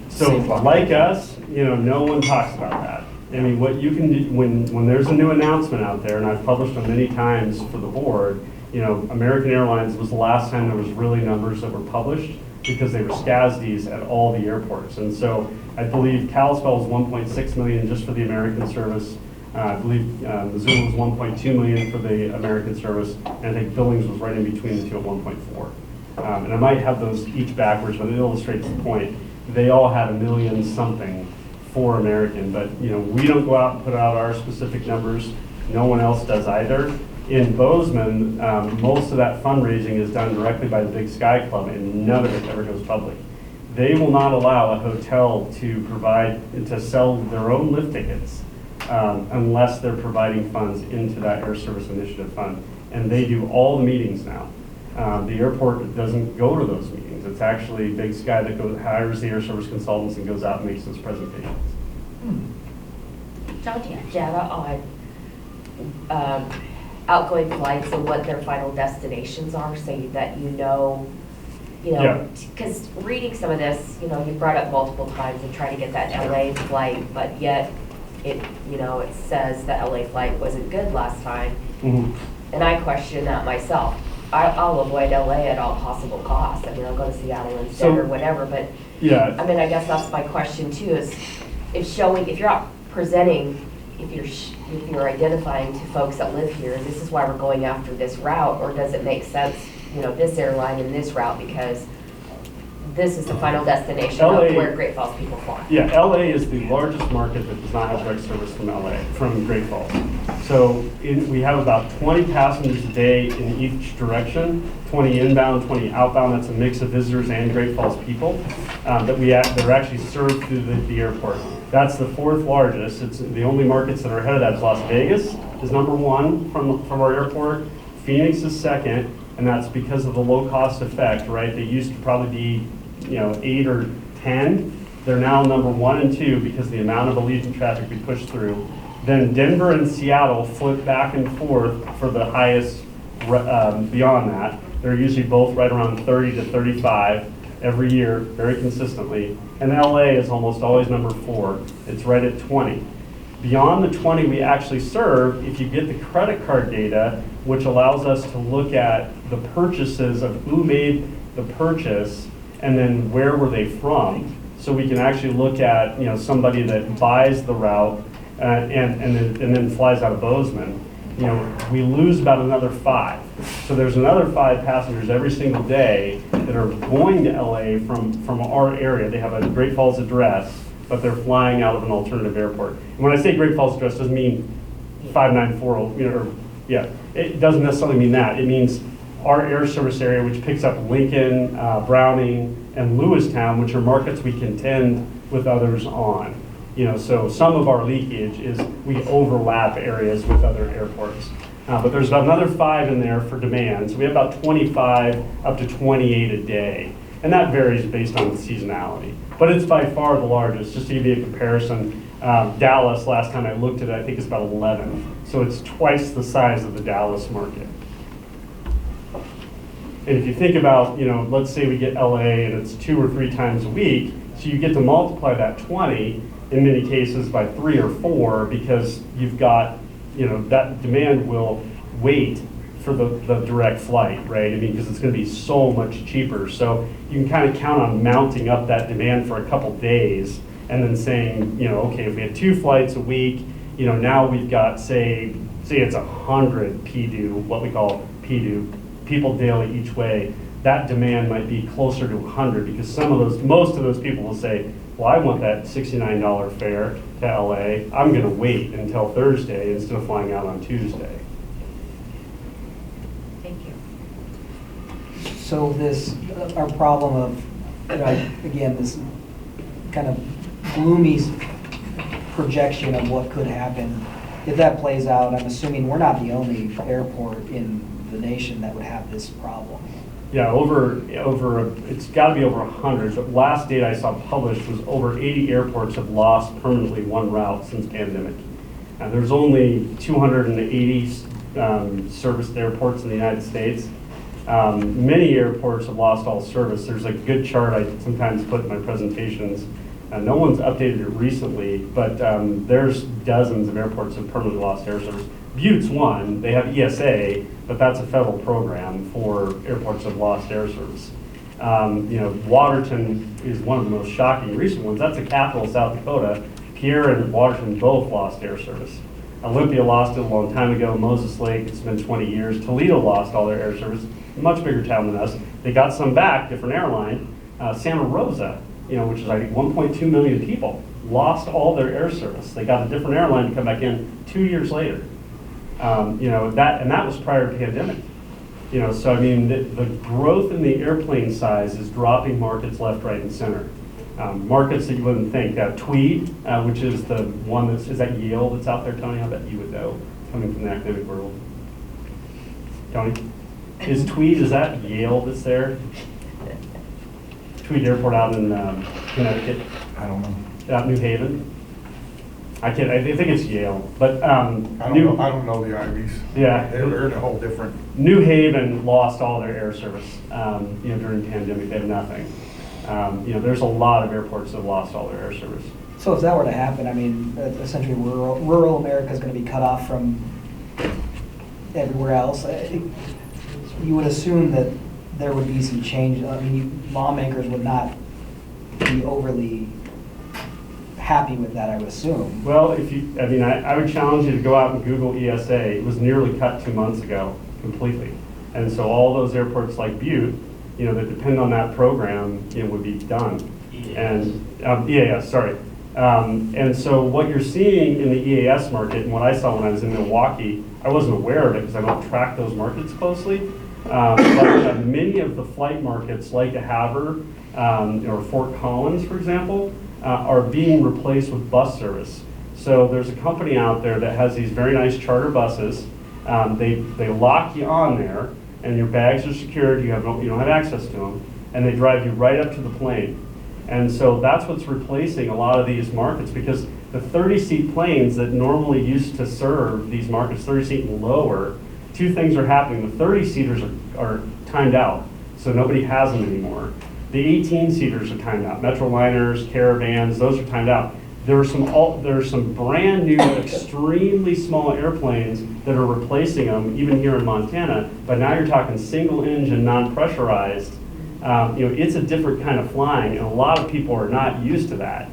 So like us, no one talks about that. I mean, what you can do, when there's a new announcement out there, and I've published them many times for the board, American Airlines was the last time there was really numbers that were published because they were SCASDs at all the airports. And so I believe Kalispell was 1.6 million just for the American service. I believe Missoula was 1.2 million for the American service, and I think Billings was right in between the two at 1.4. And I might have those each backwards, but it illustrates the point. They all had $1 million something for American, but we don't go out and put out our specific numbers. No one else does either. In Bozeman, most of that fundraising is done directly by the Big Sky Club, and none of it ever goes public. They will not allow a hotel to sell their own lift tickets unless they're providing funds into that Air Service Initiative Fund. And they do all the meetings now. The airport doesn't go to those meetings. It's actually Big Sky that hires the Air Service consultants and goes out and makes those presentations. John, do you have data on outgoing flights and what their final destinations are, so that Yeah. because reading some of this, you brought up multiple times and trying to get that LA flight, but yet it says the LA flight wasn't good last time. Mm-hmm. And I question that myself. I'll avoid LA at all possible costs. I mean, I'll go to Seattle instead or whatever, but Yeah. I mean, I guess that's my question too, is if you're not presenting, if you're identifying to folks that live here, this is why we're going after this route, or does it make sense, this airline and this route, because this is the final destination LA of where Great Falls people fly. Yeah, LA is the largest market that does not have direct service from Great Falls. So we have about 20 passengers a day in each direction, 20 inbound, 20 outbound. That's a mix of visitors and Great Falls people that are actually served through the airport. That's the 4th largest. It's the only markets that are ahead of that is Las Vegas is number 1 from our airport. Phoenix is 2nd, and that's because of the low cost effect, right? They used to probably be 8 or 10. They're now number 1 and 2 because the amount of Allegiant traffic we push through. Then Denver and Seattle flip back and forth for the highest beyond that. They're usually both right around 30 to 35 every year, very consistently. And LA is almost always number 4. It's right at 20. Beyond the 20 we actually serve, if you get the credit card data, which allows us to look at the purchases of who made the purchase and then where were they from. So we can actually look at, you know, somebody that buys the route and then flies out of Bozeman. You know, we lose about another 5. So there's another 5 passengers every single day that are going to LA from our area. They have a Great Falls address, but they're flying out of an alternative airport. And when I say Great Falls address, doesn't mean 594, you know, or, yeah, it doesn't necessarily mean that. It means our air service area, which picks up Lincoln, Browning, and Lewistown, which are markets we contend with others on. You know, so some of our leakage is we overlap areas with other airports. But there's about another 5 in there for demand. So we have about 25 up to 28 a day. And that varies based on seasonality. But it's by far the largest. Just to give you a comparison, Dallas, last time I looked at it, I think it's about 11. So it's twice the size of the Dallas market. And if you think about, you know, let's say we get LA and it's 2 or 3 times a week, so you get to multiply that 20 in many cases by 3 or 4 because you've got, you know, that demand will wait for the direct flight, right? I mean, because it's going to be so much cheaper. So you can kind of count on mounting up that demand for a couple days and then saying, you know, okay, if we had 2 flights a week, you know, now we've got, say it's 100 PDU, what we call PDU, people daily each way. That demand might be closer to 100 because most of those people will say, well, I want that $69 fare to LA. I'm going to wait until Thursday instead of flying out on Tuesday. Thank you. So this, our problem of, again, this kind of gloomy projection of what could happen, if that plays out, I'm assuming we're not the only airport in the nation that would have this problem. Yeah, it's got to be over 100. The last data I saw published was over 80 airports have lost permanently one route since pandemic. There's only 280 serviced airports in the United States. Many airports have lost all service. There's a good chart I sometimes put in my presentations. No one's updated it recently, but there's dozens of airports that have permanently lost air service. Butte's one. They have ESA, but that's a federal program for airports that have lost air service. You know, Waterton is one of the most shocking recent ones. That's the capital of South Dakota. Pierre and Waterton both lost air service. Olympia lost it a long time ago. Moses Lake, it's been 20 years. Toledo lost all their air service. Much bigger town than us. They got some back, different airline. Santa Rosa, you know, which is like 1.2 million people, lost all their air service. They got a different airline to come back in 2 years later. You know, that was prior to pandemic. You know, so I mean, the growth in the airplane size is dropping markets left, right, and center. Markets that you wouldn't think. Tweed, which is the one is that Yale that's out there, Tony? I bet you would know, coming from the academic world. Tony? Is that Yale that's there? Tweed Airport out in Connecticut? I don't know. Out New Haven? I think it's Yale, but I don't know the Ivies. Yeah. They're in a whole different. New Haven lost all their air service, you know, during the pandemic. They have nothing. You know, there's a lot of airports that have lost all their air service. So if that were to happen, I mean, essentially rural America is going to be cut off from everywhere else. You would assume that there would be some change. I mean, lawmakers would not be overly happy with that, I would assume. Well, I would challenge you to go out and Google ESA. It was nearly cut 2 months ago, completely. And so all those airports like Butte, you know, that depend on that program, you know, would be done. And EAS, sorry. And so what you're seeing in the EAS market, and what I saw when I was in Milwaukee, I wasn't aware of it because I don't track those markets closely. But many of the flight markets, like Havre or Fort Collins, for example, are being replaced with bus service. So there's a company out there that has these very nice charter buses. They lock you on there, and your bags are secured. You don't have access to them, and they drive you right up to the plane. And so that's what's replacing a lot of these markets, because the 30-seat planes that normally used to serve these markets, 30-seat and lower, two things are happening. The 30-seaters are timed out, so nobody has them anymore. The 18-seaters are timed out. Metroliners, Caravans, those are timed out. There are some brand new, extremely small airplanes that are replacing them, even here in Montana. But now you're talking single engine, non-pressurized. It's a different kind of flying, and a lot of people are not used to that.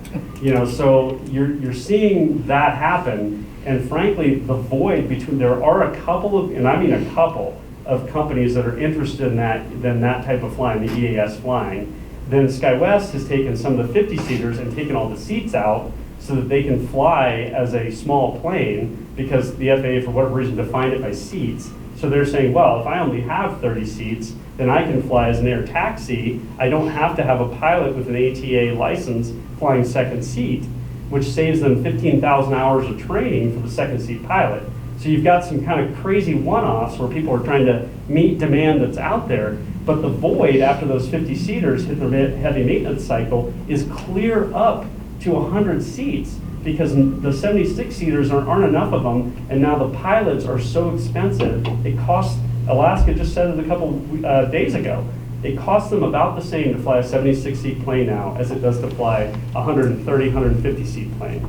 So you're seeing that happen. And frankly, the void between, there are a couple of, and I mean a couple of companies that are interested in that type of flying, the EAS flying. Then SkyWest has taken some of the 50-seaters and taken all the seats out so that they can fly as a small plane, because the FAA, for whatever reason, defined it by seats. So they're saying, well, if I only have 30 seats, then I can fly as an air taxi. I don't have to have a pilot with an ATA license flying second seat, which saves them 15,000 hours of training for the second seat pilot. So you've got some kind of crazy one-offs where people are trying to meet demand that's out there, but the void after those 50-seaters hit their heavy maintenance cycle is clear up to 100 seats, because the 76-seaters aren't enough of them, and now the pilots are so expensive. It costs, Alaska just said it a couple days ago, it costs them about the same to fly a 76-seat plane now as it does to fly a 130, 150-seat plane.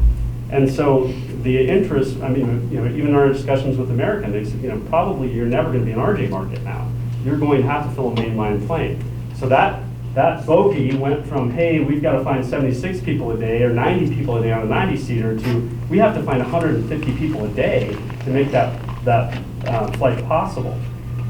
And so the interest, even our discussions with American, they said, probably you're never going to be an RJ market now. You're going to have to fill a mainline plane. So that bogey went from, hey, we've got to find 76 people a day or 90 people a day on a 90-seater to we have to find 150 people a day to make that flight possible.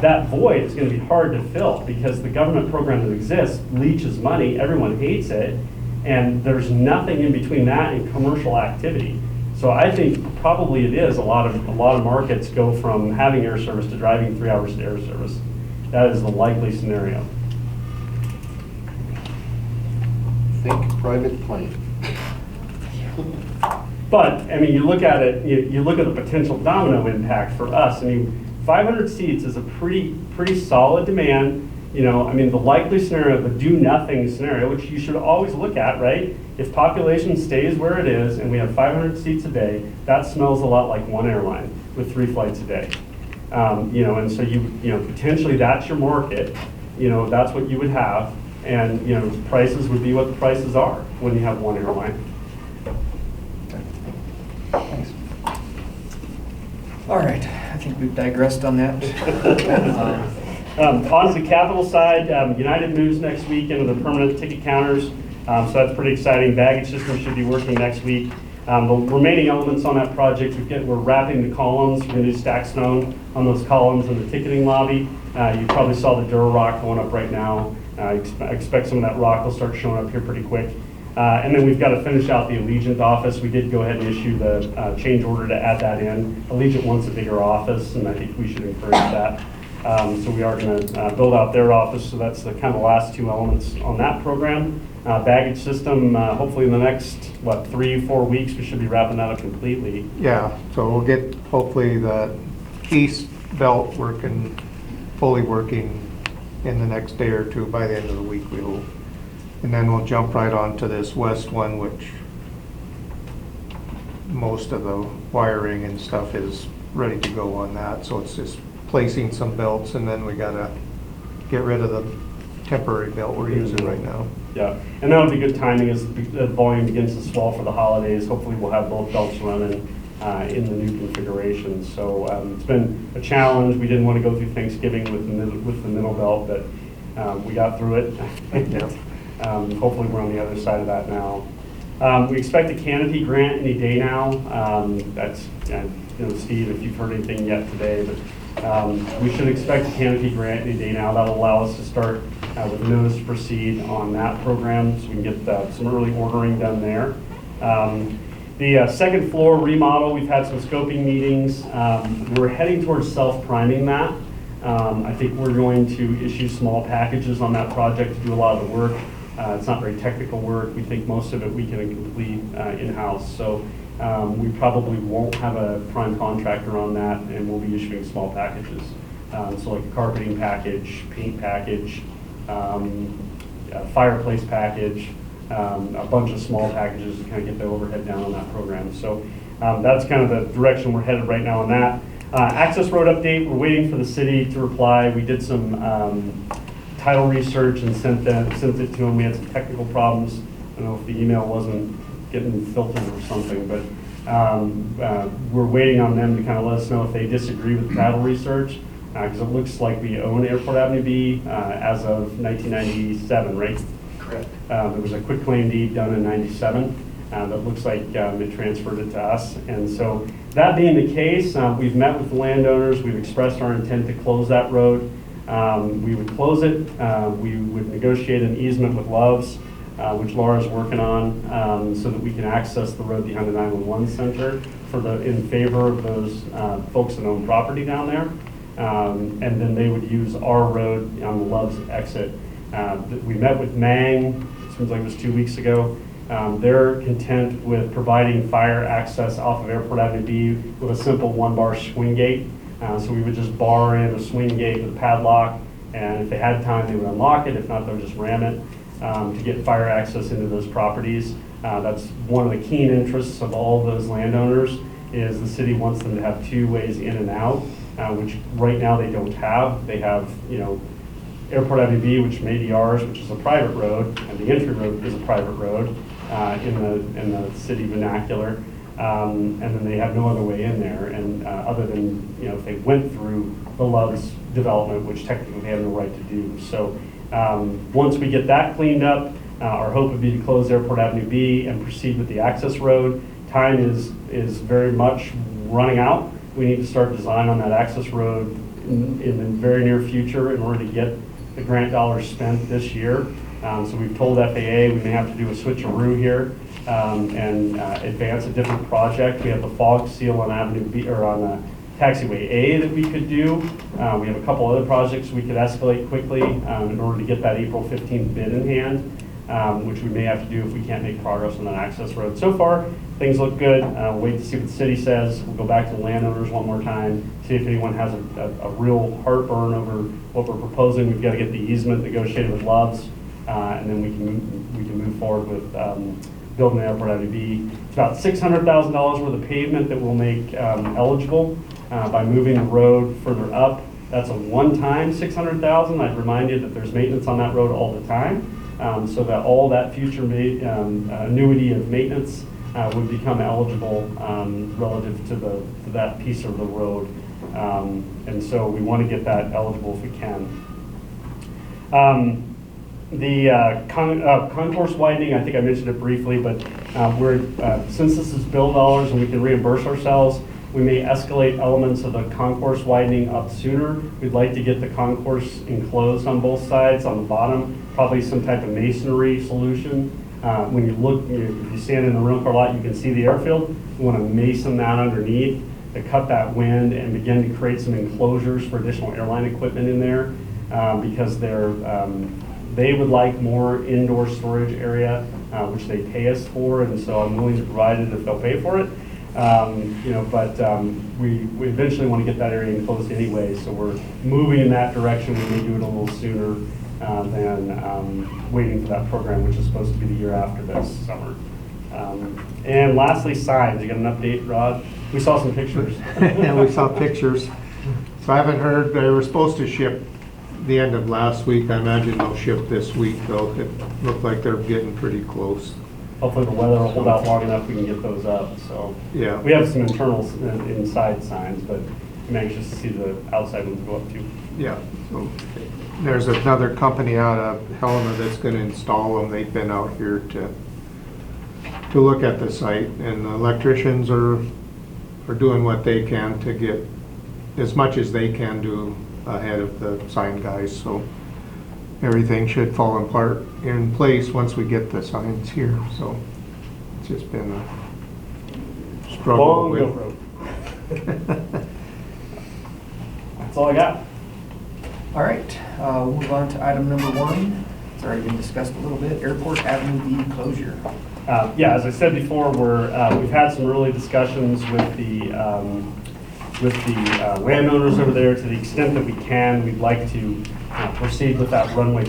That void is going to be hard to fill because the government program that exists leaches money, everyone hates it, and there's nothing in between that and commercial activity. So I think probably it is a lot of markets go from having air service to driving 3 hours to air service. That is the likely scenario. Think private plane. But you look at it, you look at the potential domino impact for us. 500 seats is a pretty solid demand. The likely scenario, the do nothing scenario, which you should always look at, right? If population stays where it is and we have 500 seats a day, that smells a lot like one airline with 3 flights a day. And so potentially that's your market. That's what you would have, and prices would be what the prices are when you have one airline. Thanks. All right, I think we've digressed on that. On the capital side, United moves next week into the permanent ticket counters, so that's pretty exciting. Baggage system should be working next week. The remaining elements on that project, we're wrapping the columns. We're going to do stack stone on those columns in the ticketing lobby. You probably saw the Dura rock going up right now. I expect some of that rock will start showing up here pretty quick. And then we've got to finish out the Allegiant office. We did go ahead and issue the change order to add that in. Allegiant wants a bigger office, and I think we should encourage that. So we are going to build out their office. So that's the kind of last 2 elements on that program. Baggage system, hopefully in the next, 3-4 weeks, we should be wrapping that up completely. Yeah, so we'll get hopefully the east belt fully working in the next day or 2 by the end of the week, we hope. And then we'll jump right onto this west one, which most of the wiring and stuff is ready to go on that. So it's just placing some belts, and then we gotta get rid of the temporary belt we're using right now. Yeah, and that'll be good timing as the volume begins to swell for the holidays. Hopefully we'll have both belts running in the new configuration. So it's been a challenge. We didn't want to go through Thanksgiving with the middle belt, but we got through it. Yeah. Hopefully we're on the other side of that now. We expect a Canopy grant any day now. That's, Steve, if you've heard anything yet today, but we should expect a Canopy grant any day now. That'll allow us to start with notice to proceed on that program, so we can get some early ordering done there. The second floor remodel, we've had some scoping meetings. We're heading towards self-priming that. I think we're going to issue small packages on that project to do a lot of the work. It's not very technical work. We think most of it we can complete in-house. So we probably won't have a prime contractor on that, and we'll be issuing small packages. So like a carpeting package, paint package, fireplace package, a bunch of small packages to kind of get the overhead down on that program. So that's kind of the direction we're headed right now on that. Access road update, we're waiting for the city to reply. We did some title research and sent it to them. We had some technical problems. I don't know if the email wasn't getting filtered or something, but we're waiting on them to kind of let us know if they disagree with the title research, because it looks like we own Airport Avenue B as of 1997, right? Correct. There was a quitclaim deed done in 97 that looks like it transferred it to us. And so that being the case, we've met with the landowners. We've expressed our intent to close that road. We would close it. We would negotiate an easement with Love's, which Laura's working on, so that we can access the road behind the 911 center in favor of those folks that own property down there. And then they would use our road on the Love's exit. We met with Mang, it seems like it was 2 weeks ago. They're content with providing fire access off of Airport Avenue B with a simple one-bar swing gate. So we would just bar in a swing gate with a padlock, and if they had time, they would unlock it. If not, they would just ram it to get fire access into those properties. That's one of the keen interests of all of those landowners, is the city wants them to have 2 ways in and out, which right now they don't have. They have, Airport Avenue B, which may be ours, which is a private road, and the entry road is a private road in the city vernacular. And then they have no other way in there, and other than, if they went through the Love's development, which technically they have no right to do. So once we get that cleaned up, our hope would be to close Airport Avenue B and proceed with the access road. Time is very much running out. We need to start design on that access road in the very near future in order to get the grant dollars spent this year. So we've told FAA we may have to do a switcheroo here and advance a different project. We have the fog seal on Avenue B, or on Taxiway A, that we could do. We have a couple other projects we could escalate quickly in order to get that April 15th bid in hand, which we may have to do if we can't make progress on that access road. So far, things look good. Wait to see what the city says. We'll go back to the landowners one more time, see if anyone has a real heartburn over what we're proposing. We've got to get the easement negotiated with Love's, and then we can move forward with building the Airport Avenue B. It's about $600,000 worth of pavement that we'll make eligible by moving the road further up. That's a one-time $600,000. I'd remind you that there's maintenance on that road all the time, so that all that future annuity of maintenance would become eligible relative to that piece of the road. And so we want to get that eligible if we can. The concourse widening, I think I mentioned it briefly, but since this is bill dollars and we can reimburse ourselves, we may escalate elements of the concourse widening up sooner. We'd like to get the concourse enclosed on both sides. On the bottom, probably some type of masonry solution. When you look, if you stand in the rental car lot, you can see the airfield. We want to mason that underneath to cut that wind and begin to create some enclosures for additional airline equipment in there, because they would like more indoor storage area, which they pay us for, and so I'm willing to provide it if they'll pay for it. But we eventually want to get that area enclosed anyway, so we're moving in that direction. We may do it a little sooner than waiting for that program, which is supposed to be the year after this summer. And lastly, signs. You got an update, Rod? We saw some pictures. And we saw pictures. So I haven't heard, they were supposed to ship the end of last week. I imagine they'll ship this week, though. It looked like they're getting pretty close. Hopefully the weather will hold out long enough we can get those up. So yeah, we have some internal inside signs, but I'm anxious to see the outside ones go up too. Yeah. So there's another company out of Helena that's going to install them. They've been out here to look at the site, and the electricians are doing what they can to get as much as they can do ahead of the sign guys. So everything should fall in place once we get the signs here. So it's just been a struggle. Long road. That's all I got. All right, we'll move on to item number 1. It's already been discussed a little bit, Airport Avenue B closure. Yeah, as I said before, we've had some early discussions with the landowners over there. To the extent that we can, we'd like to proceed with that roadway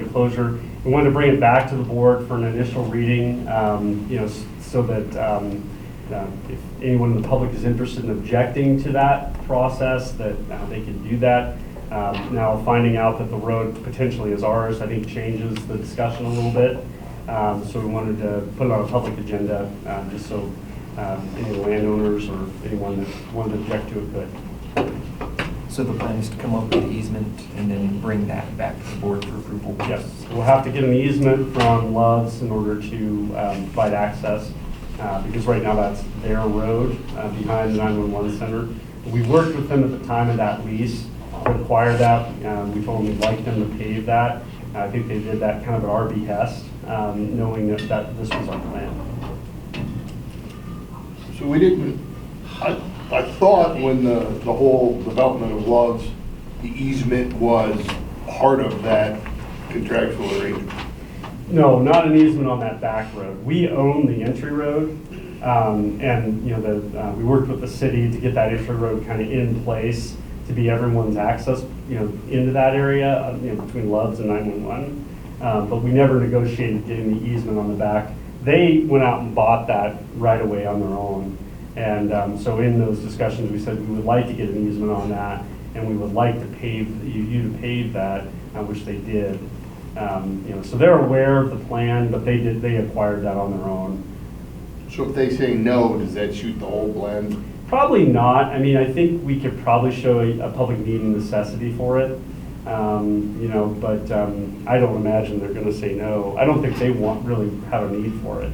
closure. We wanted to bring it back to the board for an initial reading, so that if anyone in the public is interested in objecting to that process, that they can do that. Now, finding out that the road potentially is ours, I think changes the discussion a little bit. So we wanted to put it on a public agenda, just so any landowners or anyone that wanted to object to it could. So the plan is to come up with the easement and then bring that back to the board for approval? Yes, we'll have to get an easement from Love's in order to provide access, because right now that's their road behind the 911 center. We worked with them at the time of that lease to acquire that. We told them we'd like them to pave that. I think they did that kind of at our behest, knowing that this was our plan. So we didn't, I thought when the whole development of Love's, the easement was part of that contractual arrangement. No, not an easement on that back road. We own the entry road, and we worked with the city to get that entry road kind of in place to be everyone's access, into that area, between Love's and 911. But we never negotiated getting the easement on the back. They went out and bought that right away on their own. And so in those discussions, we said we would like to get an easement on that, and we would like to pave, you to pave that, which they did. So they're aware of the plan, but they acquired that on their own. So if they say no, does that shoot the whole blend? Probably not. I mean, I think we could probably show a public need and necessity for it. But I don't imagine they're going to say no. I don't think they really have a need for it.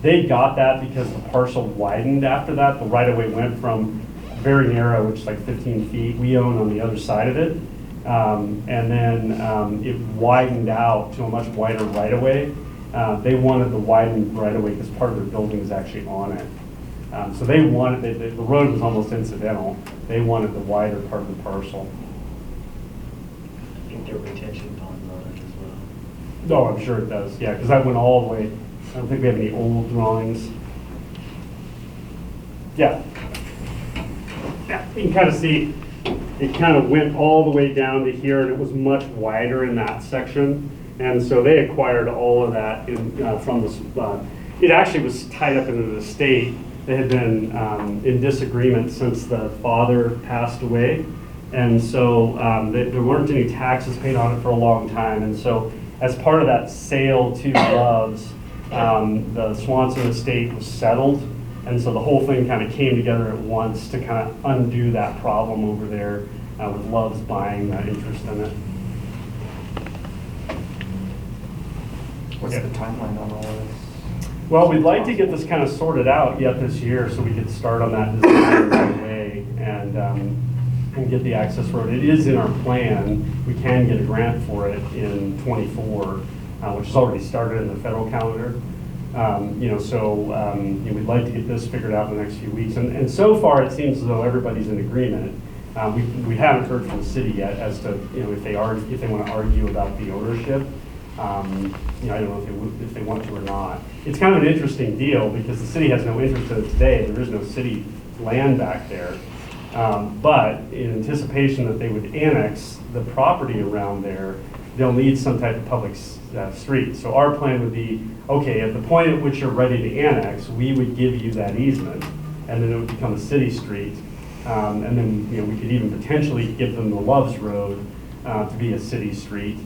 They got that because the parcel widened after that. The right-of-way went from very narrow, which is like 15 feet. We own on the other side of it. And then it widened out to a much wider right-of-way. They wanted the widened right-of-way because part of their building is actually on it. So they wanted, the road was almost incidental. They wanted the wider part of the parcel. I think there are retention ponds on it as well. No, I'm sure it does, yeah, because that went all the way. I don't think we have any old drawings. Yeah. Yeah, you can kind of see, it kind of went all the way down to here, and it was much wider in that section. And so they acquired all of that from the, it actually was tied up into the estate. They had been in disagreement since the father passed away. And so there weren't any taxes paid on it for a long time. And so as part of that sale to Love's, the Swanson estate was settled. And so the whole thing kind of came together at once to kind of undo that problem over there with Love's buying interest in it. What's the timeline on all of this? Well, we'd like to get this kind of sorted out yet this year so we could start on that design right away and get the access road. It is in our plan. We can get a grant for it in '24, which has already started in the federal calendar. We'd like to get this figured out in the next few weeks. And so far, it seems as though everybody's in agreement. We haven't heard from the city yet as to if they want to argue about the ownership. I don't know if they want to or not. It's kind of an interesting deal because the city has no interest in it today. There is no city land back there. But in anticipation that they would annex the property around there, they'll need some type of public street. So our plan would be, okay, at the point at which you're ready to annex, we would give you that easement, and then it would become a city street. And then we could even potentially give them the Love's Road to be a city street.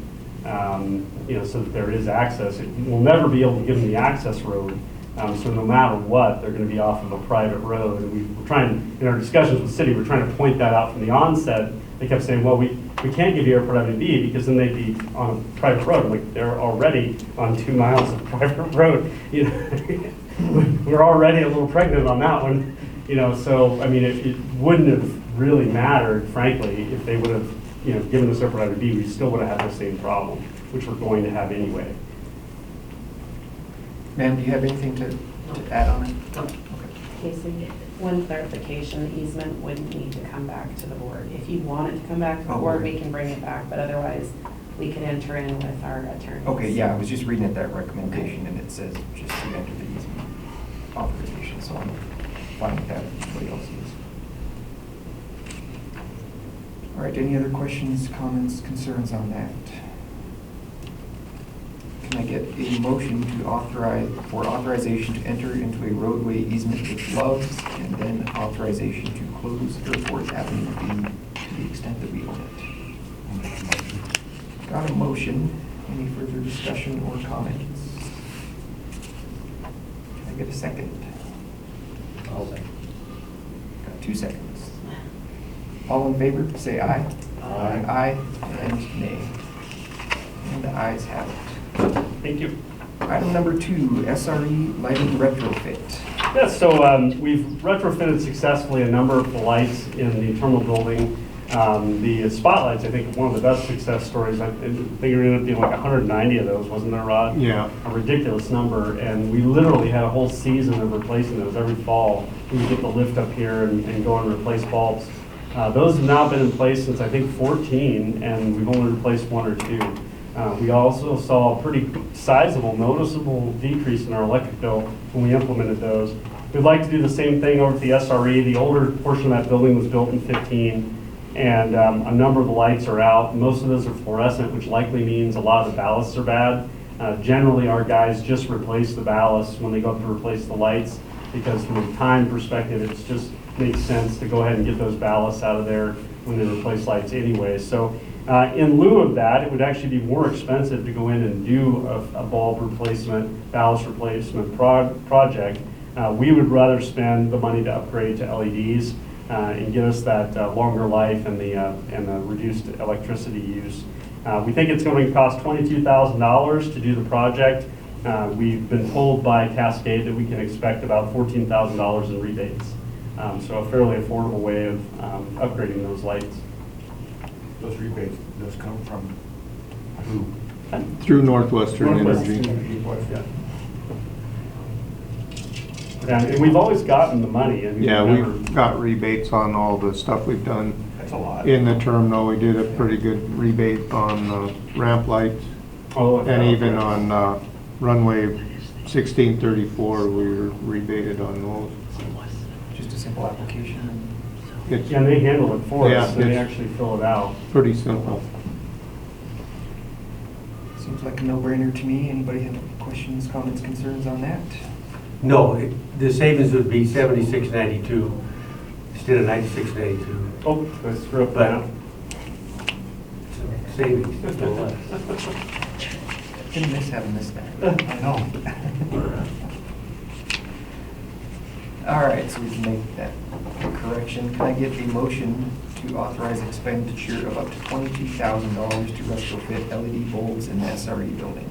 So that there is access. We'll never be able to give them the access road. So no matter what, they're going to be off of a private road. And we're trying, in our discussions with the city, we're trying to point that out from the onset. They kept saying, well, we can't give you airport Avenue B because then they'd be on a private road. Like, they're already on 2 miles of private road. We're already a little pregnant on that one. So, I mean, it wouldn't have really mattered, frankly, if they would have given us airport Avenue B, we still would have had the same problem, which we're going to have anyway. Ma'am, do you have anything to add on it? Casey, one clarification, the easement wouldn't need to come back to the board. If you want it to come back to the board, we can bring it back, but otherwise, we can enter in with our attorneys. Okay, yeah, I was just reading at that recommendation, and it says just to enter the easement authorization, so I'm fine with that if anybody else is. All right, any other questions, comments, concerns on that? Can I get a motion to authorization to enter into a roadway easement with Loves, and then authorization to close Airport Avenue B to the extent that we own it? Got a motion. Any further discussion or comments? Can I get a second? I'll say. Got 2 seconds. All in favor, say aye. Aye. Aye and nay. And the ayes have it. Thank you. Item number 2, SRE lighting retrofit. Yeah, so we've retrofitted successfully a number of the lights in the terminal building. The spotlights, I think, one of the best success stories. I think there ended up being like 190 of those, wasn't there, Rod? Yeah. A ridiculous number, and we literally had a whole season of replacing those every fall. We would get the lift up here and go and replace bulbs. Those have now been in place since I think 14, and we've only replaced 1 or 2. We also saw a pretty sizable, noticeable decrease in our electric bill when we implemented those. We'd like to do the same thing over at the SRE. The older portion of that building was built in 15, and a number of the lights are out. Most of those are fluorescent, which likely means a lot of the ballasts are bad. Generally, our guys just replace the ballasts when they go up to replace the lights, because from a time perspective, it just makes sense to go ahead and get those ballasts out of there when they replace lights anyway. So in lieu of that, it would actually be more expensive to go in and do a bulb replacement, ballast replacement project. We would rather spend the money to upgrade to LEDs and get us that longer life and the reduced electricity use. We think it's going to cost $22,000 to do the project. We've been told by Cascade that we can expect about $14,000 in rebates. So a fairly affordable way of upgrading those lights. Those rebates, those come from who? Through Northwestern Energy. Yeah. And we've always gotten the money. And Yeah, never- we've got rebates on all the stuff we've done That's a lot. in the terminal. We did a pretty good rebate on ramp lights, Oh, and even on runway 1634, we were rebated on those. Just a simple application. It's Yeah, and they handle it for Yeah, us, so they it's- actually fill it out. pretty simple. Seems like a no-brainer to me. Anybody have questions, comments, concerns on that? No, the savings would be 76.92 instead of 96.92. Oh, I screw up But- that. Savings, no less. Didn't miss having this back. I know. All right, so we can make that correction. Can I get a motion to authorize expenditure of up to $22,000 to retrofit LED bulbs in the SRE building?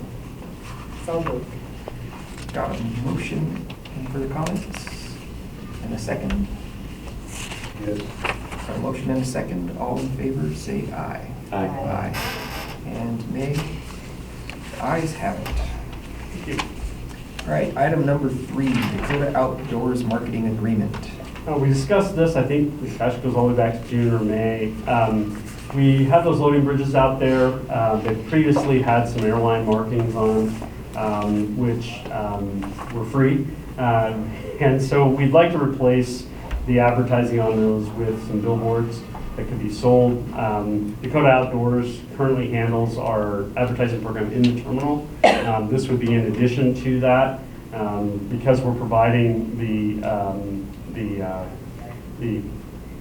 So moved. Got a motion. Any further comments? And a second? Yes. Got a motion and a second. All in favor, say aye. Aye. Aye. And nay? The ayes have it. Thank you. All right, item number 3, Dakota Outdoors Marketing Agreement. We discussed this, I think, gosh, goes all the way back to June or May. We have those loading bridges out there. They previously had some airline markings on them, which were free. And so we'd like to replace the advertising on those with some billboards that could be sold. Dakota Outdoors currently handles our advertising program in the terminal. This would be in addition to that. Because we're providing the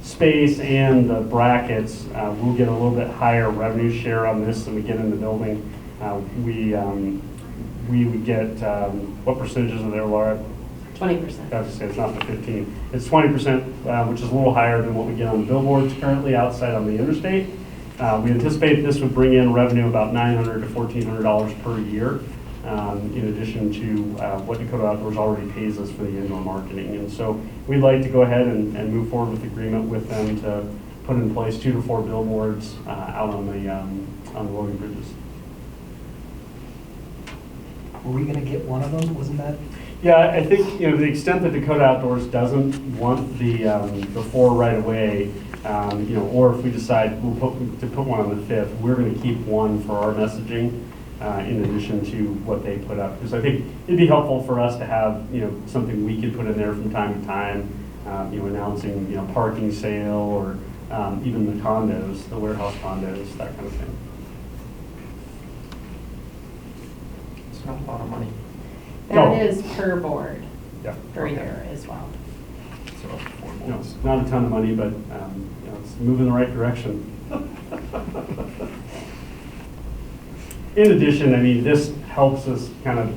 space and the brackets, we'll get a little bit higher revenue share on this than we get in the building. We would get, what percentages are there, Laura? 20%. I have to say, it's not the 15. It's 20%, which is a little higher than what we get on the billboards currently outside on the interstate. We anticipate this would bring in revenue about $900 to $1,400 per year, in addition to what Dakota Outdoors already pays us for the indoor marketing. And so we'd like to go ahead and move forward with the agreement with them to put in place 2 to 4 billboards out on the loading bridges. Were we gonna get one of them? Wasn't that? Yeah, I think, to the extent that Dakota Outdoors doesn't want the 4 right away, or if we decide to put one on the 5th, we're going to keep one for our messaging in addition to what they put up. Because I think it'd be helpful for us to have, something we could put in there from time to time, announcing, parking sale or even the condos, the warehouse condos, that kind of thing. It's not a lot of money. No. That is per board, Yeah. per year as well. So four No, boards. not a ton of money, but it's moving in the right direction. In addition, I mean, this helps us kind of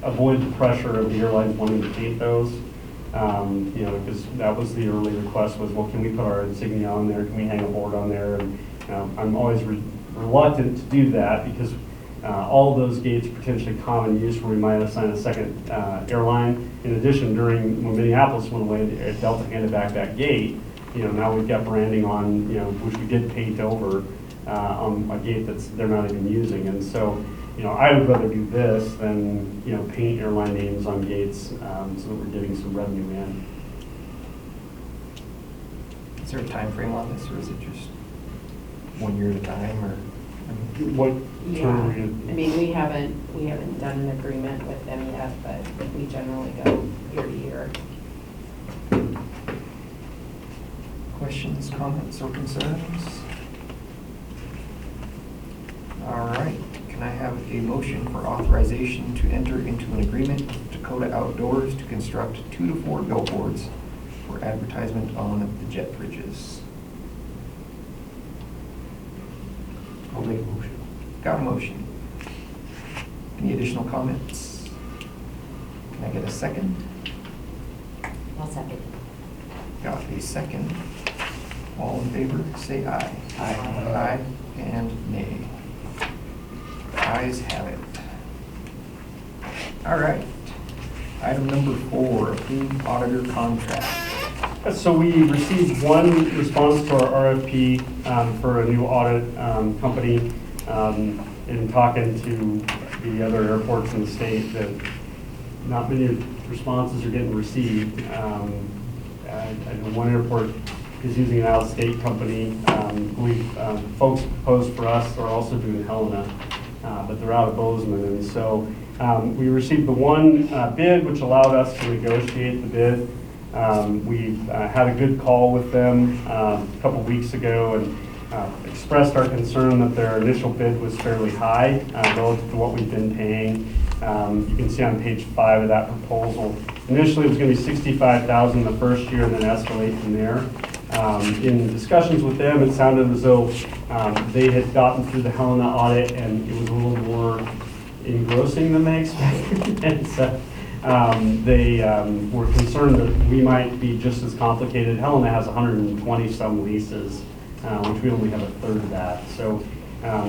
avoid the pressure of the airlines wanting to paint those. Because that was the early request was, well, can we put our insignia on there? Can we hang a board on there? And I'm always reluctant to do that because all of those gates potentially common use where we might assign a second airline. In addition, when Minneapolis went away, Delta handed back that gate. Now we've got branding on, which we did paint over on a gate they're not even using. And so, I would rather do this than, paint airline names on gates so that we're getting some revenue in. Is there a time frame on this, or is it just 1 year at a time, or? What Yeah, term are I you? mean, we haven't done an agreement with them yet, but we generally go year to year. Questions, comments, or concerns? All right, can I have a motion for authorization to enter into an agreement with Dakota Outdoors to construct 2 to 4 billboards for advertisement on the jet bridges? I'll make a motion. Got a motion. Any additional comments? Can I get a second? I'll second. Got a second. All in favor, say aye. Aye. Aye and nay. The ayes have it. All right. Item number 4, approved auditor contract. So we received one response to our RFP for a new audit company. In talking to the other airports in the state, that not many responses are getting received. I know one airport is using an out-of-state company. Folks proposed for us are also doing Helena, but they're out of Bozeman. And so we received the one bid, which allowed us to negotiate the bid. We had a good call with them a couple weeks ago and expressed our concern that their initial bid was fairly high relative to what we've been paying. You can see on page 5 of that proposal. Initially, it was going to be $65,000 the first year and then escalate from there. In discussions with them, it sounded as though they had gotten through the Helena audit and it was a little more engrossing than they expected. And so they were concerned that we might be just as complicated. Helena has 120 some leases, which we only have a third of that. So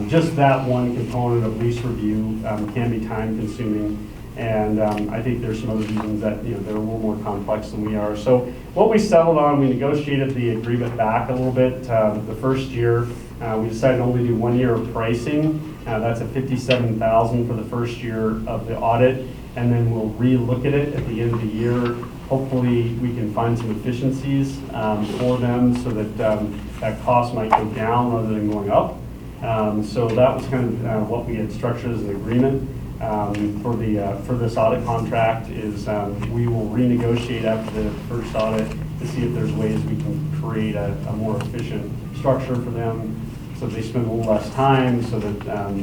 just that one component of lease review can be time consuming. And I think there's some other reasons that they're a little more complex than we are. So what we settled on, we negotiated the agreement back a little bit. The first year, we decided to only do 1 year of pricing. That's at $57,000 for the first year of the audit. And then we'll re-look at it at the end of the year. Hopefully, we can find some efficiencies for them so that that cost might go down rather than going up. So that was kind of what we had structured as an agreement for this audit contract. Is we will renegotiate after the first audit to see if there's ways we can create a more efficient structure for them, so they spend a little less time, so that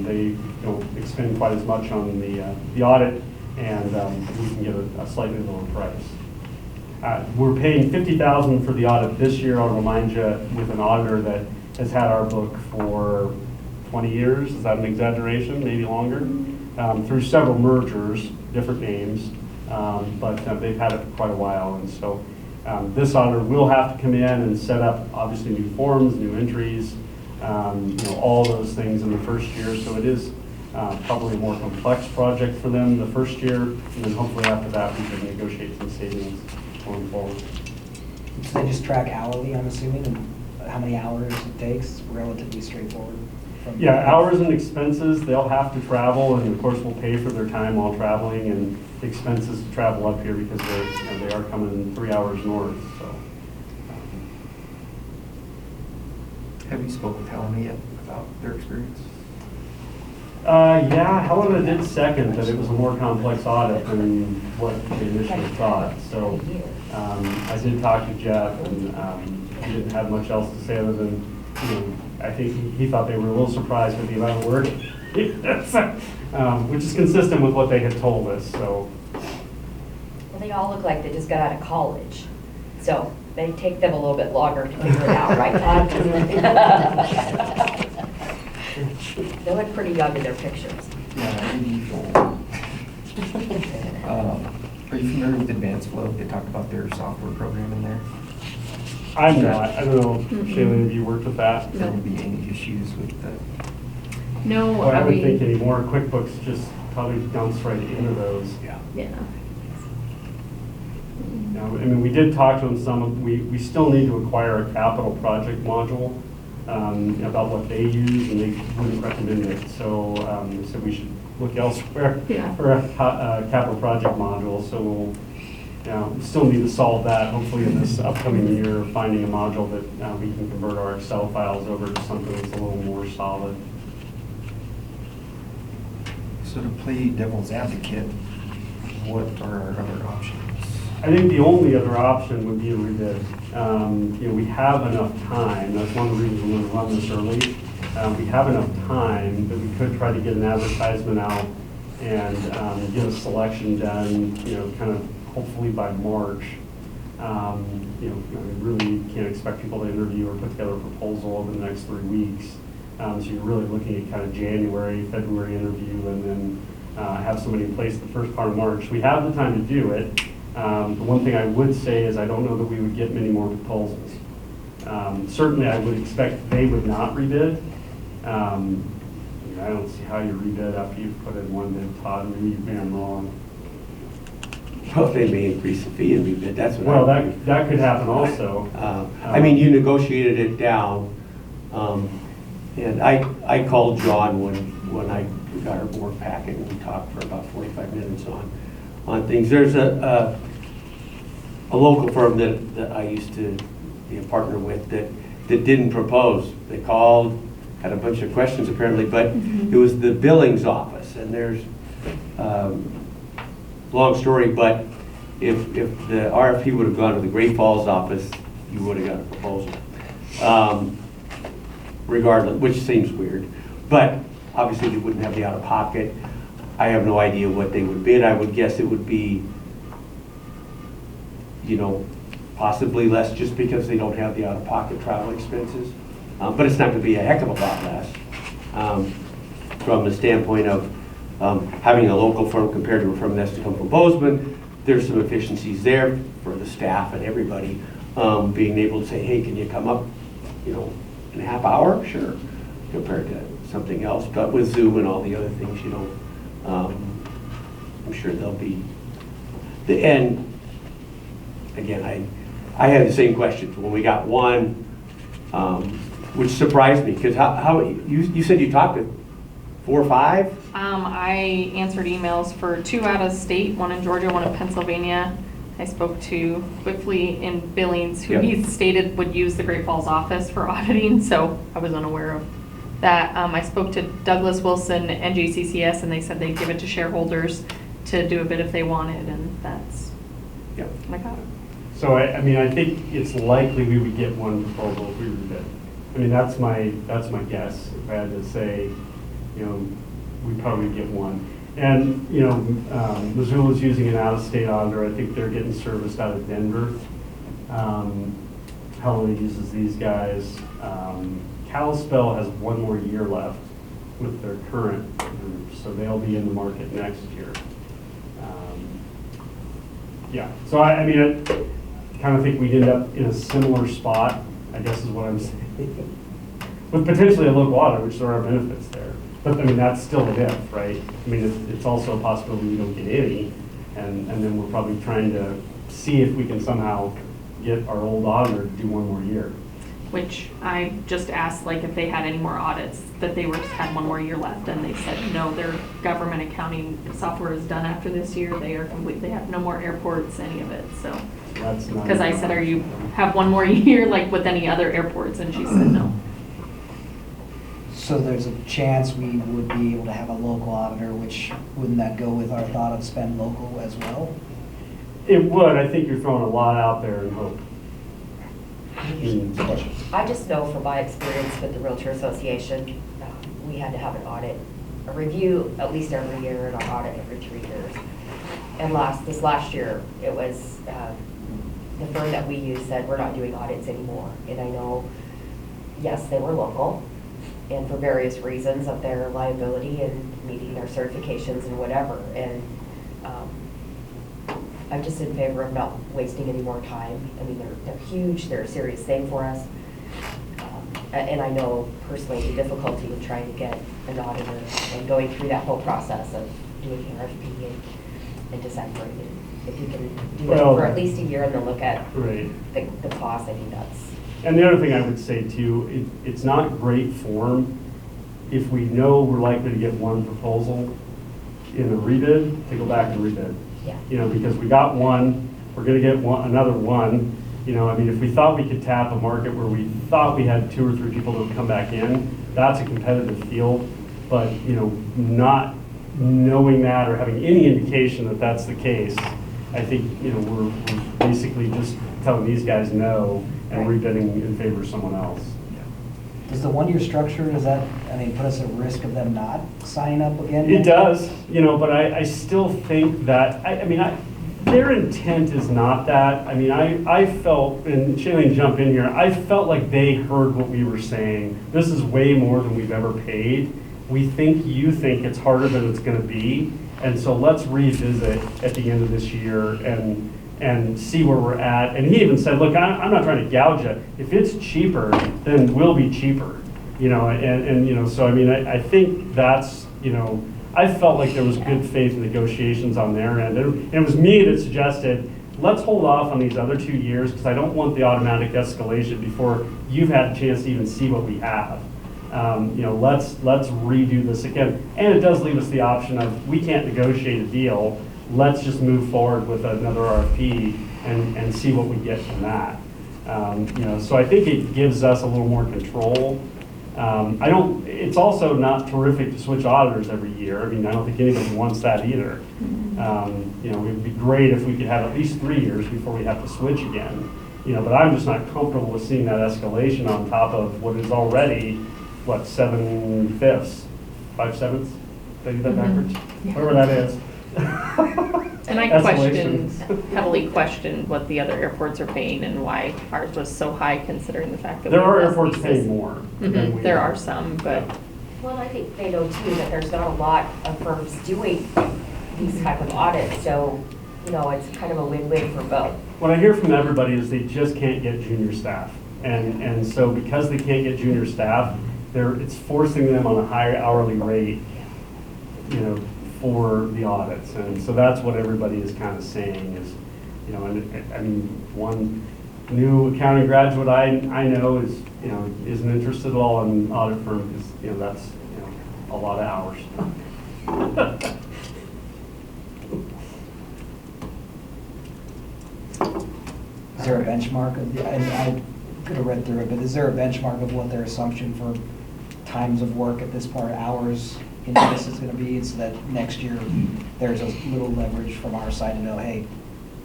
they don't expend quite as much on the audit, and we can get a slightly lower price. We're paying $50,000 for the audit this year. I'll remind you, with an auditor that has had our book for 20 years. Is that an exaggeration? Maybe longer? Through several mergers, different names, but they've had it for quite a while. And so this auditor will have to come in and set up, obviously, new forms, new entries, all those things in the first year. So it is probably a more complex project for them the first year, and then hopefully after that we can negotiate some savings going forward. So they just track hourly, I'm assuming, and how many hours it takes, relatively straightforward. Yeah, hours and expenses, they'll have to travel, and of course we'll pay for their time while traveling, and expenses to travel up here because they are coming 3 hours north. So. Have you spoken with Helena yet about their experience? Yeah, Helena did second that it was a more complex audit than what they initially thought. So I did talk to Jeff, and he didn't have much else to say other than, I think he thought they were a little surprised with the amount of work, which is consistent with what they had told us, so. Well, they all look like they just got out of college, so they take them a little bit longer to figure it out, right, Todd? They look pretty young in their pictures. Yeah, maybe. Are you familiar with Advanced Flow? They talked about their software program in there. I'm not, I don't know, Shailene, have you worked with that? There won't be any issues with the, No, Well, I are wouldn't think we? anymore. QuickBooks just probably dumps right into those. Yeah. Yeah. I mean, we did talk to them some, we still need to acquire a capital project module about what they use, and they wouldn't recommend it. So they said we should look elsewhere Yeah. for a capital project module. So we'll, we still need to solve that, hopefully in this upcoming year, finding a module that we can convert our Excel files over to something that's a little more solid. so to play devil's advocate, what are our other options? I think the only other option would be a rebid. We have enough time, that's one of the reasons we want to run this early. We have enough time that we could try to get an advertisement out and get a selection done, kind of hopefully by March. I really can't expect people to interview or put together a proposal over the next 3 weeks. So you're really looking at kind of January, February interview, and then have somebody in place the first part of March. We have the time to do it. The one thing I would say is I don't know that we would get many more proposals. Certainly, I would expect they would not rebid. I don't see how you rebid after you've put in one bid, Todd. Maybe you've been wrong. Well, they may increase the fee and rebid, that's what Well, I. that could happen also. I mean, you negotiated it down, and I called John when I got our board packet, and we talked for about 45 minutes on things. There's a local firm that I used to be a partner with that didn't propose. They called, had a bunch of questions apparently, but it was the billings office, and there's, long story, but if the RFP would have gone to the Great Falls office, you would have got a proposal. Regardless, which seems weird, but obviously they wouldn't have the out-of-pocket. I have no idea what they would bid. I would guess it would be, possibly less just because they don't have the out-of-pocket travel expenses. But it's not going to be a heck of a lot less from the standpoint of having a local firm compared to a firm that's to come from Bozeman. There's some efficiencies there for the staff and everybody being able to say, hey, can you come up, in a half hour? Sure, compared to something else. But with Zoom and all the other things, I'm sure they'll be. And again, I had the same questions when we got one, which surprised me because how you said you talked to 4 or 5? I answered emails for 2 out of state, one in Georgia, one in Pennsylvania. I spoke to Whiffley in Billings, who he stated would use the Great Falls office for auditing, so I was unaware of that. I spoke to Douglas Wilson and JCCS, and they said they'd give it to shareholders to do a bid if they wanted, and that's what I got. So I think it's likely we would get one proposal if we rebid. I mean, that's my guess. If I had to say, we'd probably get one. And, Missoula's using an out-of-state auditor. I think they're getting serviced out of Denver. Helena uses these guys. Kalispell has 1 more year left with their current group, so they'll be in the market next year. So I kind of think we'd end up in a similar spot, I guess is what I'm saying, with potentially a local audit, which there are benefits there. But that's still a if, right? It's also a possibility we don't get any, and then we're probably trying to see if we can somehow get our old auditor to do 1 more year. Which I just asked, if they had any more audits, that they had 1 more year left, and they said, no, their government accounting software is done after this year. They are complete. They have no more airports, any of it, so. Because I said, have 1 more year, with any other airports, and she said no. So there's a chance we would be able to have a local auditor, which, wouldn't that go with our thought of spend local as well? It would. I think you're throwing a lot out there in hope. I just know from my experience with the Realtor Association, we had to have an audit, a review at least every year and an audit every 3 years. And this last year, it was, the firm that we use said, we're not doing audits anymore. And I know, yes, they were local, and for various reasons of their liability and meeting their certifications and whatever. And I'm just in favor of not wasting any more time. I mean, they're huge, they're a serious thing for us. And I know personally the difficulty in trying to get an auditor and going through that whole process of doing an RFP and deciphering it. If you can do it for at least a year and then look at the cost, I think that's. And the other thing I would say too, it's not great form if we know we're likely to get one proposal in a rebid, to go back and rebid. Yeah. You know, because we got one, we're gonna get another one. You know, I mean, if we thought we could tap a market where we thought we had 2 or 3 people that would come back in, that's a competitive field. But, you know, not knowing that or having any indication that that's the case, I think, you know, we're basically just telling these guys no and rebidding in favor of someone else. Does the one-year structure, does that, I mean, put us at risk of them not signing up again? It does, you know, but I still think that, their intent is not that. I mean, I felt, and Shailene, jump in here, I felt like they heard what we were saying. This is way more than we've ever paid. We think you think it's harder than it's gonna be, and so let's revisit at the end of this year and see where we're at. And he even said, look, I'm not trying to gouge you. If it's cheaper, then we'll be cheaper. You know, and you know, so I mean, I think that's, you know, I felt like there was good faith negotiations on their end. And it was me that suggested, let's hold off on these other 2 years because I don't want the automatic escalation before you've had a chance to even see what we have. You know, let's redo this again. And it does leave us the option of, we can't negotiate a deal. Let's just move forward with another RFP and see what we get from that. You know, so I think it gives us a little more control. It's also not terrific to switch auditors every year. I mean, I don't think anybody wants that either. You know, it would be great if we could have at least 3 years before we have to switch again. You know, but I'm just not comfortable with seeing that escalation on top of what is already, what, 7/5, 5/7? Did I do that backwards? Whatever that is. And I heavily questioned what the other airports are paying and why ours was so high considering the fact that there we are have airports leases. paying more. than we There are. are some, but Well, I think they know too that there's not a lot of firms doing these type of audits, so, you know, it's kind of a win-win for both. What I hear from everybody is they just can't get junior staff. And so because they can't get junior staff, it's forcing them on a higher hourly rate, you know, for the audits. And so that's what everybody is kind of saying is, you know, and I mean, one new accounting graduate I know is, you know, isn't interested at all in an audit firm because, you know, that's, you know, a lot of hours. Is there a benchmark of, and I could have read through it, but is there a benchmark of what their assumption for times of work at this point, hours, you know, this is gonna be, so that next year there's a little leverage from our side to know, hey,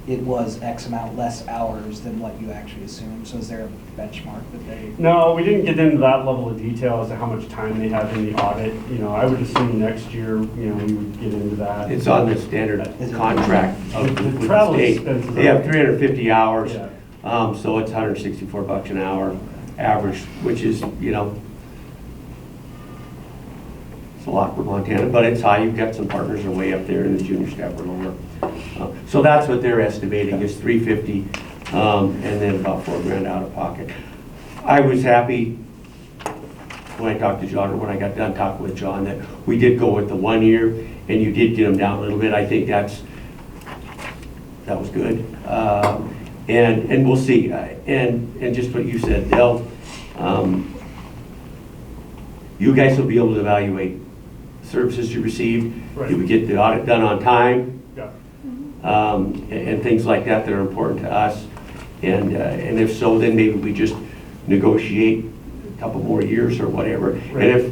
it was X amount less hours than what you actually assumed, so is there a benchmark that they? No, we didn't get into that level of detail as to how much time they have in the audit. You know, I would assume next year, you know, we would get into that. It's on the standard contract with The the travel state. expenses They have are- 350 hours, Yeah. so it's $164 an hour average, which is, you know, it's a lot for Montana, but it's high. You've got some partners that are way up there and the junior staff are lower. So that's what they're estimating is 350, and then about $4,000 out of pocket. I was happy when I talked to John, or when I got done talking with John, that we did go with the 1 year, and you did get them down a little bit. I think that was good. And we'll see. And just what you said, you guys will be able to evaluate services you received. Right. Did we get the audit done on time? Yeah. And things like that that are important to us. And if so, then maybe we just negotiate a couple more years or whatever. Right. And if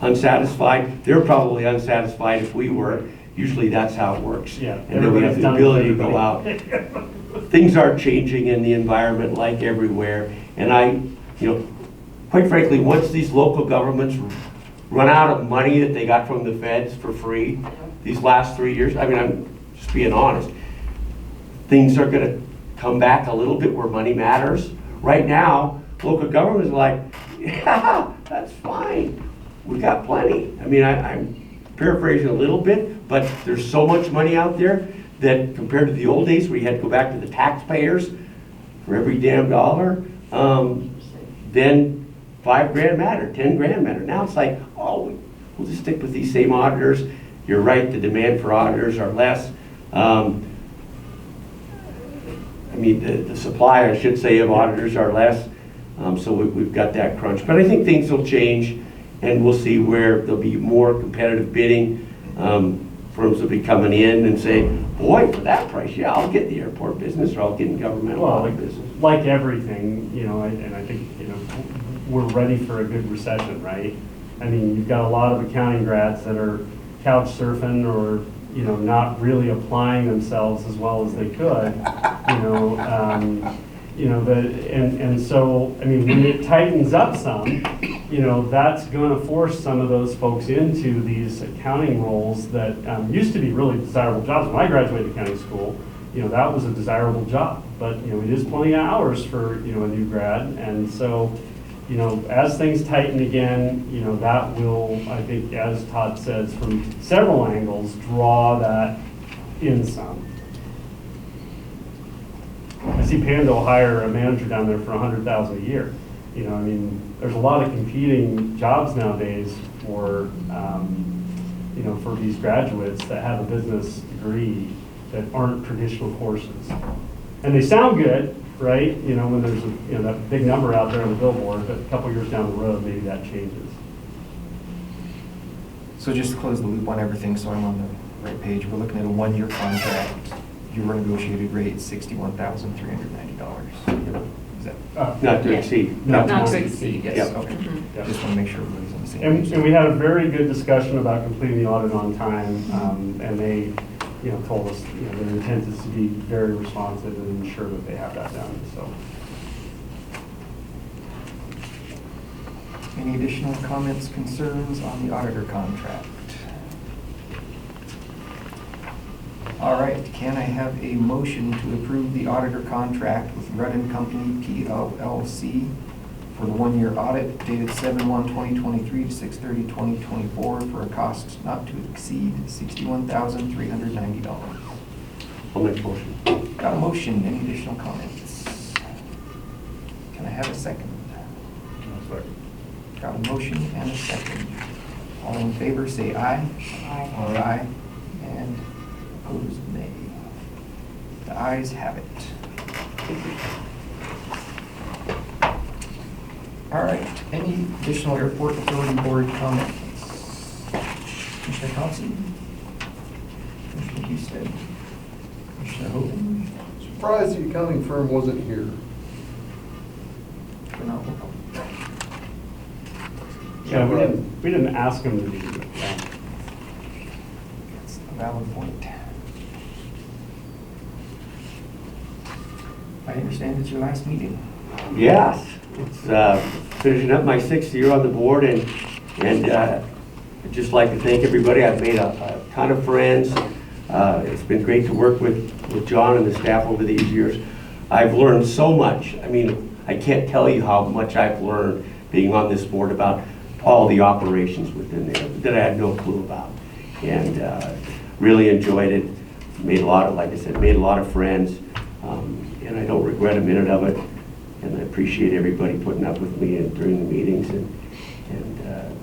unsatisfied, they're probably unsatisfied if we were. Usually that's how it works. Yeah. And then we have the ability to go out. Things are changing in the environment like everywhere, And quite frankly, once these local governments run out of money that they got from the feds for free, these last 3 years, I mean, I'm just being honest, things are gonna come back a little bit where money matters. Right now, local government is like, yeah, that's fine. We got plenty. I mean, I'm paraphrasing a little bit, but there's so much money out there that compared to the old days where you had to go back to the taxpayers for every damn dollar, then $5 grand mattered, $10 grand mattered. Now it's like, oh, we'll just stick with these same auditors. You're right, the demand for auditors are less. I mean, the supply, I should say, of auditors are less. So we've got that crunch. But I think things will change, and we'll see where there'll be more competitive bidding. Firms will be coming in and say, boy, for that price, yeah, I'll get the airport business, or I'll get in governmental audit business. Like everything, and I think, we're ready for a good recession, right? I mean, you've got a lot of accounting grads that are couch surfing or, not really applying themselves as well as they could, and so, I mean, when it tightens up some, that's gonna force some of those folks into these accounting roles that used to be really desirable jobs. When I graduated accounting school, that was a desirable job, but, it is plenty of hours for, a new grad, and so, as things tighten again, that will, I think, as Todd says, from several angles, draw that in some. I see Panda will hire a manager down there for $100,000 a year. I mean, there's a lot of competing jobs nowadays for, for these graduates that have a business degree that aren't traditional courses. And they sound good, right? When there's that big number out there on the billboard, but a couple years down the road, maybe that changes. So just to close the loop on everything, so I'm on the right page, we're looking at a 1-year contract. Your negotiated rate is $61,390. Is that? Not to exceed. Not to exceed. Yes, Yep. okay. Yep. Just want to make sure everybody's on the same page. And we had a very good discussion about completing the audit on time, and they, told us, their intent is to be very responsive and ensure that they have that done, so. Any additional comments, concerns on the auditor contract? All right, can I have a motion to approve the auditor contract with Rudd & Company PLLC for the 1-year audit dated 7/1/2023 to 6/30/2024 for a cost not to exceed $61,390? I'll make a motion. Got a motion, any additional comments? Can I have a second? Got a motion and a second. All in favor, say aye. Aye. Aye. And opposed, nay. The ayes have it. All right, any additional airport authority board comments? Commissioner Thompson? Commissioner Husted? Commissioner Hogan? Surprised the accounting firm wasn't here. For now. Yeah, we didn't ask them to be. That's a valid point. I understand it's your last meeting. Yes, it's finishing up my 6th year on the board, and I'd just like to thank everybody. I've made a ton of friends. It's been great to work with John and the staff over these years. I've learned so much. I mean, I can't tell you how much I've learned being on this board about all the operations within there that I had no clue about. And really enjoyed it. Made a lot of, like I said, made a lot of friends. And I don't regret a minute of it. And I appreciate everybody putting up with me during the meetings. And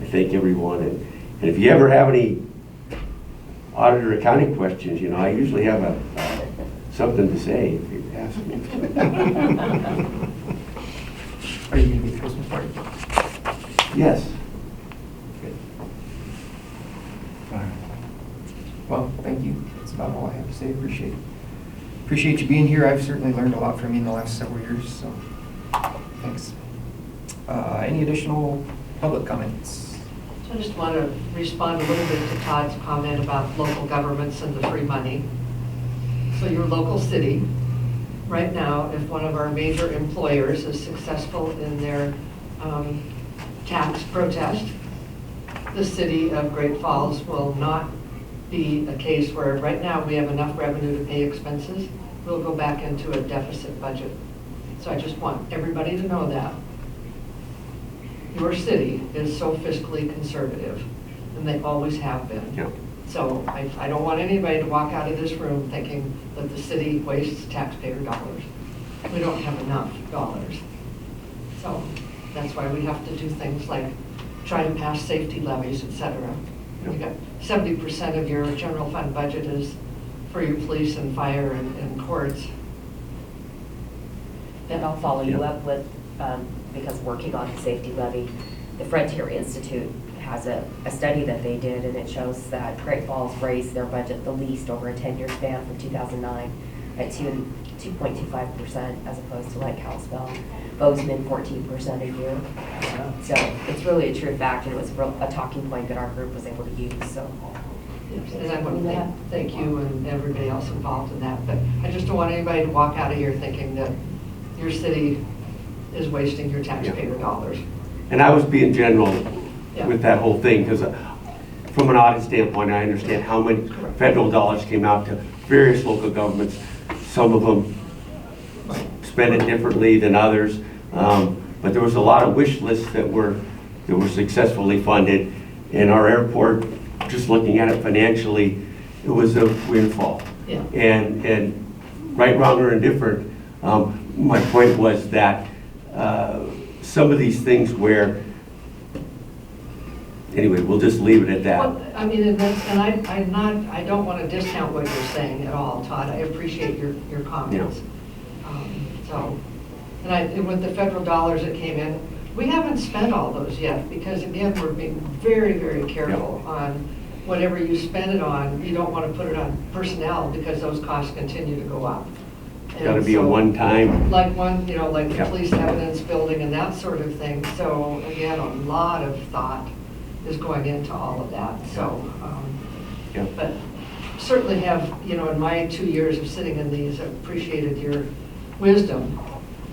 I thank everyone. And if you ever have any auditor accounting questions, I usually have something to say if you ask me. Are you going to be at the Christmas party? Yes. Well, thank you. That's about all I have to say. Appreciate it. Appreciate you being here. I've certainly learned a lot from you in the last several years, so thanks. Any additional public comments? So I just want to respond a little bit to Todd's comment about local governments and the free money. So your local city right now, if one of our major employers is successful in their tax protest, the city of Great Falls will not be a case where right now we have enough revenue to pay expenses. We'll go back into a deficit budget. So I just want everybody to know that. Your city is so fiscally conservative, and they always have been. Yeah. So I don't want anybody to walk out of this room thinking that the city wastes taxpayer dollars. We don't have enough dollars. So that's why we have to do things like try to pass safety levies, et cetera. You got 70% of your general fund budget is for your police and fire and courts. And I'll follow you up with, because working on the safety levy, the Frontier Institute has a study that they did, and it shows that Great Falls raised their budget the least over a 10-year span from 2009 at 2.25%, as opposed to like Kalispell, Bozeman 14% a year. So it's really a true fact, and it was a talking point that our group was able to use. So. And I want to thank you and everybody else involved in that. But I just don't want anybody to walk out of here thinking that your city is wasting your taxpayer dollars. And I was being general Yeah. with that whole thing, because from an audit standpoint, I understand how many federal dollars came out to various local governments. Some of them spent it differently than others, but there was a lot of wish lists that were successfully funded. And our airport, just looking at it financially, it was a windfall. Yeah. And right, wrong, or indifferent, my point was that some of these things where, anyway, we'll just leave it at that. Well, I mean, and I don't want to discount what you're saying at all, Todd. I appreciate your comments. And with the federal dollars that came in, we haven't spent all those yet, because again, we're being very, very careful on whatever you spend it on. You don't want to put it on personnel, because those costs continue to go up. It's got to be a one-time. Like the police evidence building and that sort of thing. So again, a lot of thought is going into all of that. So, but certainly have, in my 2 years of sitting in these, I've appreciated your wisdom,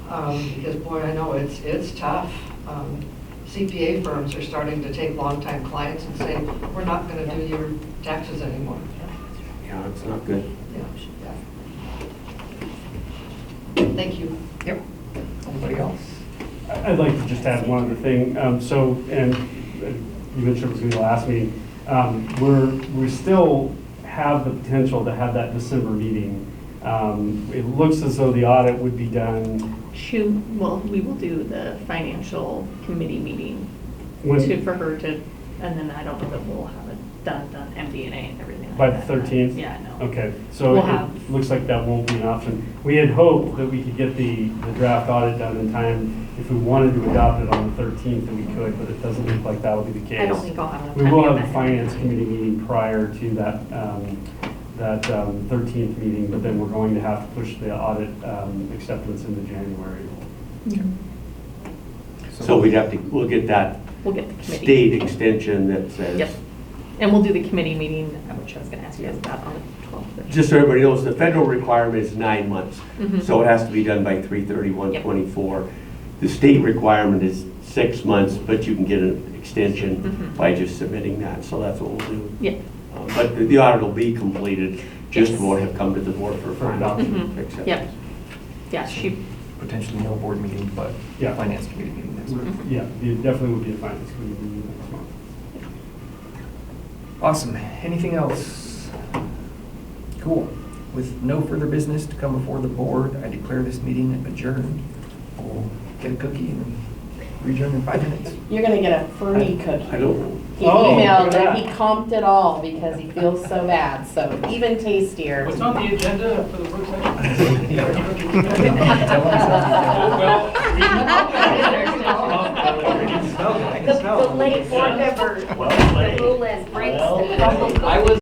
because boy, I know it's tough. CPA firms are starting to take longtime clients and say, we're not going to do your taxes anymore. Yeah, it's not good. Yeah. Thank you. Yep. Anybody else? I'd like to just add one other thing. And you mentioned it was going to be the last meeting. We still have the potential to have that December meeting. It looks as though the audit would be done. We will do the financial committee meeting for her to, and then I don't know that we'll have it done MD&A and everything. By like the 13th? Yeah, no. Okay, so it looks like that won't be an option. We had hoped that we could get the draft audit done in time. If we wanted to adopt it on the 13th, then we could, but it doesn't look like that will be the case. I don't think I'll have enough We time will to have get the that. finance committee meeting prior to that 13th meeting, but then we're going to have to push the audit acceptance into January. So we'll get that We'll get the committee. state extension that says. Yep. And we'll do the committee meeting, which I was going to ask you guys about on the 12th. Just so everybody knows, the federal requirement is 9 months. Mhm. So it has to be done by 3/31/24. The state requirement is 6 months, but you can get an extension Mhm. by just submitting that. So that's what we'll do. Yeah. But the audit will be completed, just Yes. won't have come to the board for final adoption. Mhm. acceptance. Yep. Yeah, she, Potentially no board meeting, but Yeah. finance committee meeting next month. Yeah, it definitely will be a finance committee meeting next month. Awesome. Anything else? Cool. With no further business to come before the board, I declare this meeting adjourned. We'll get a cookie and adjourn in 5 minutes. You're gonna get a free cookie. I don't know. He Oh, emailed look at and he comped it all because he feels so bad, so even tastier. What's on the agenda for the work session? The late board member, the rule is breaks the crumble cookie.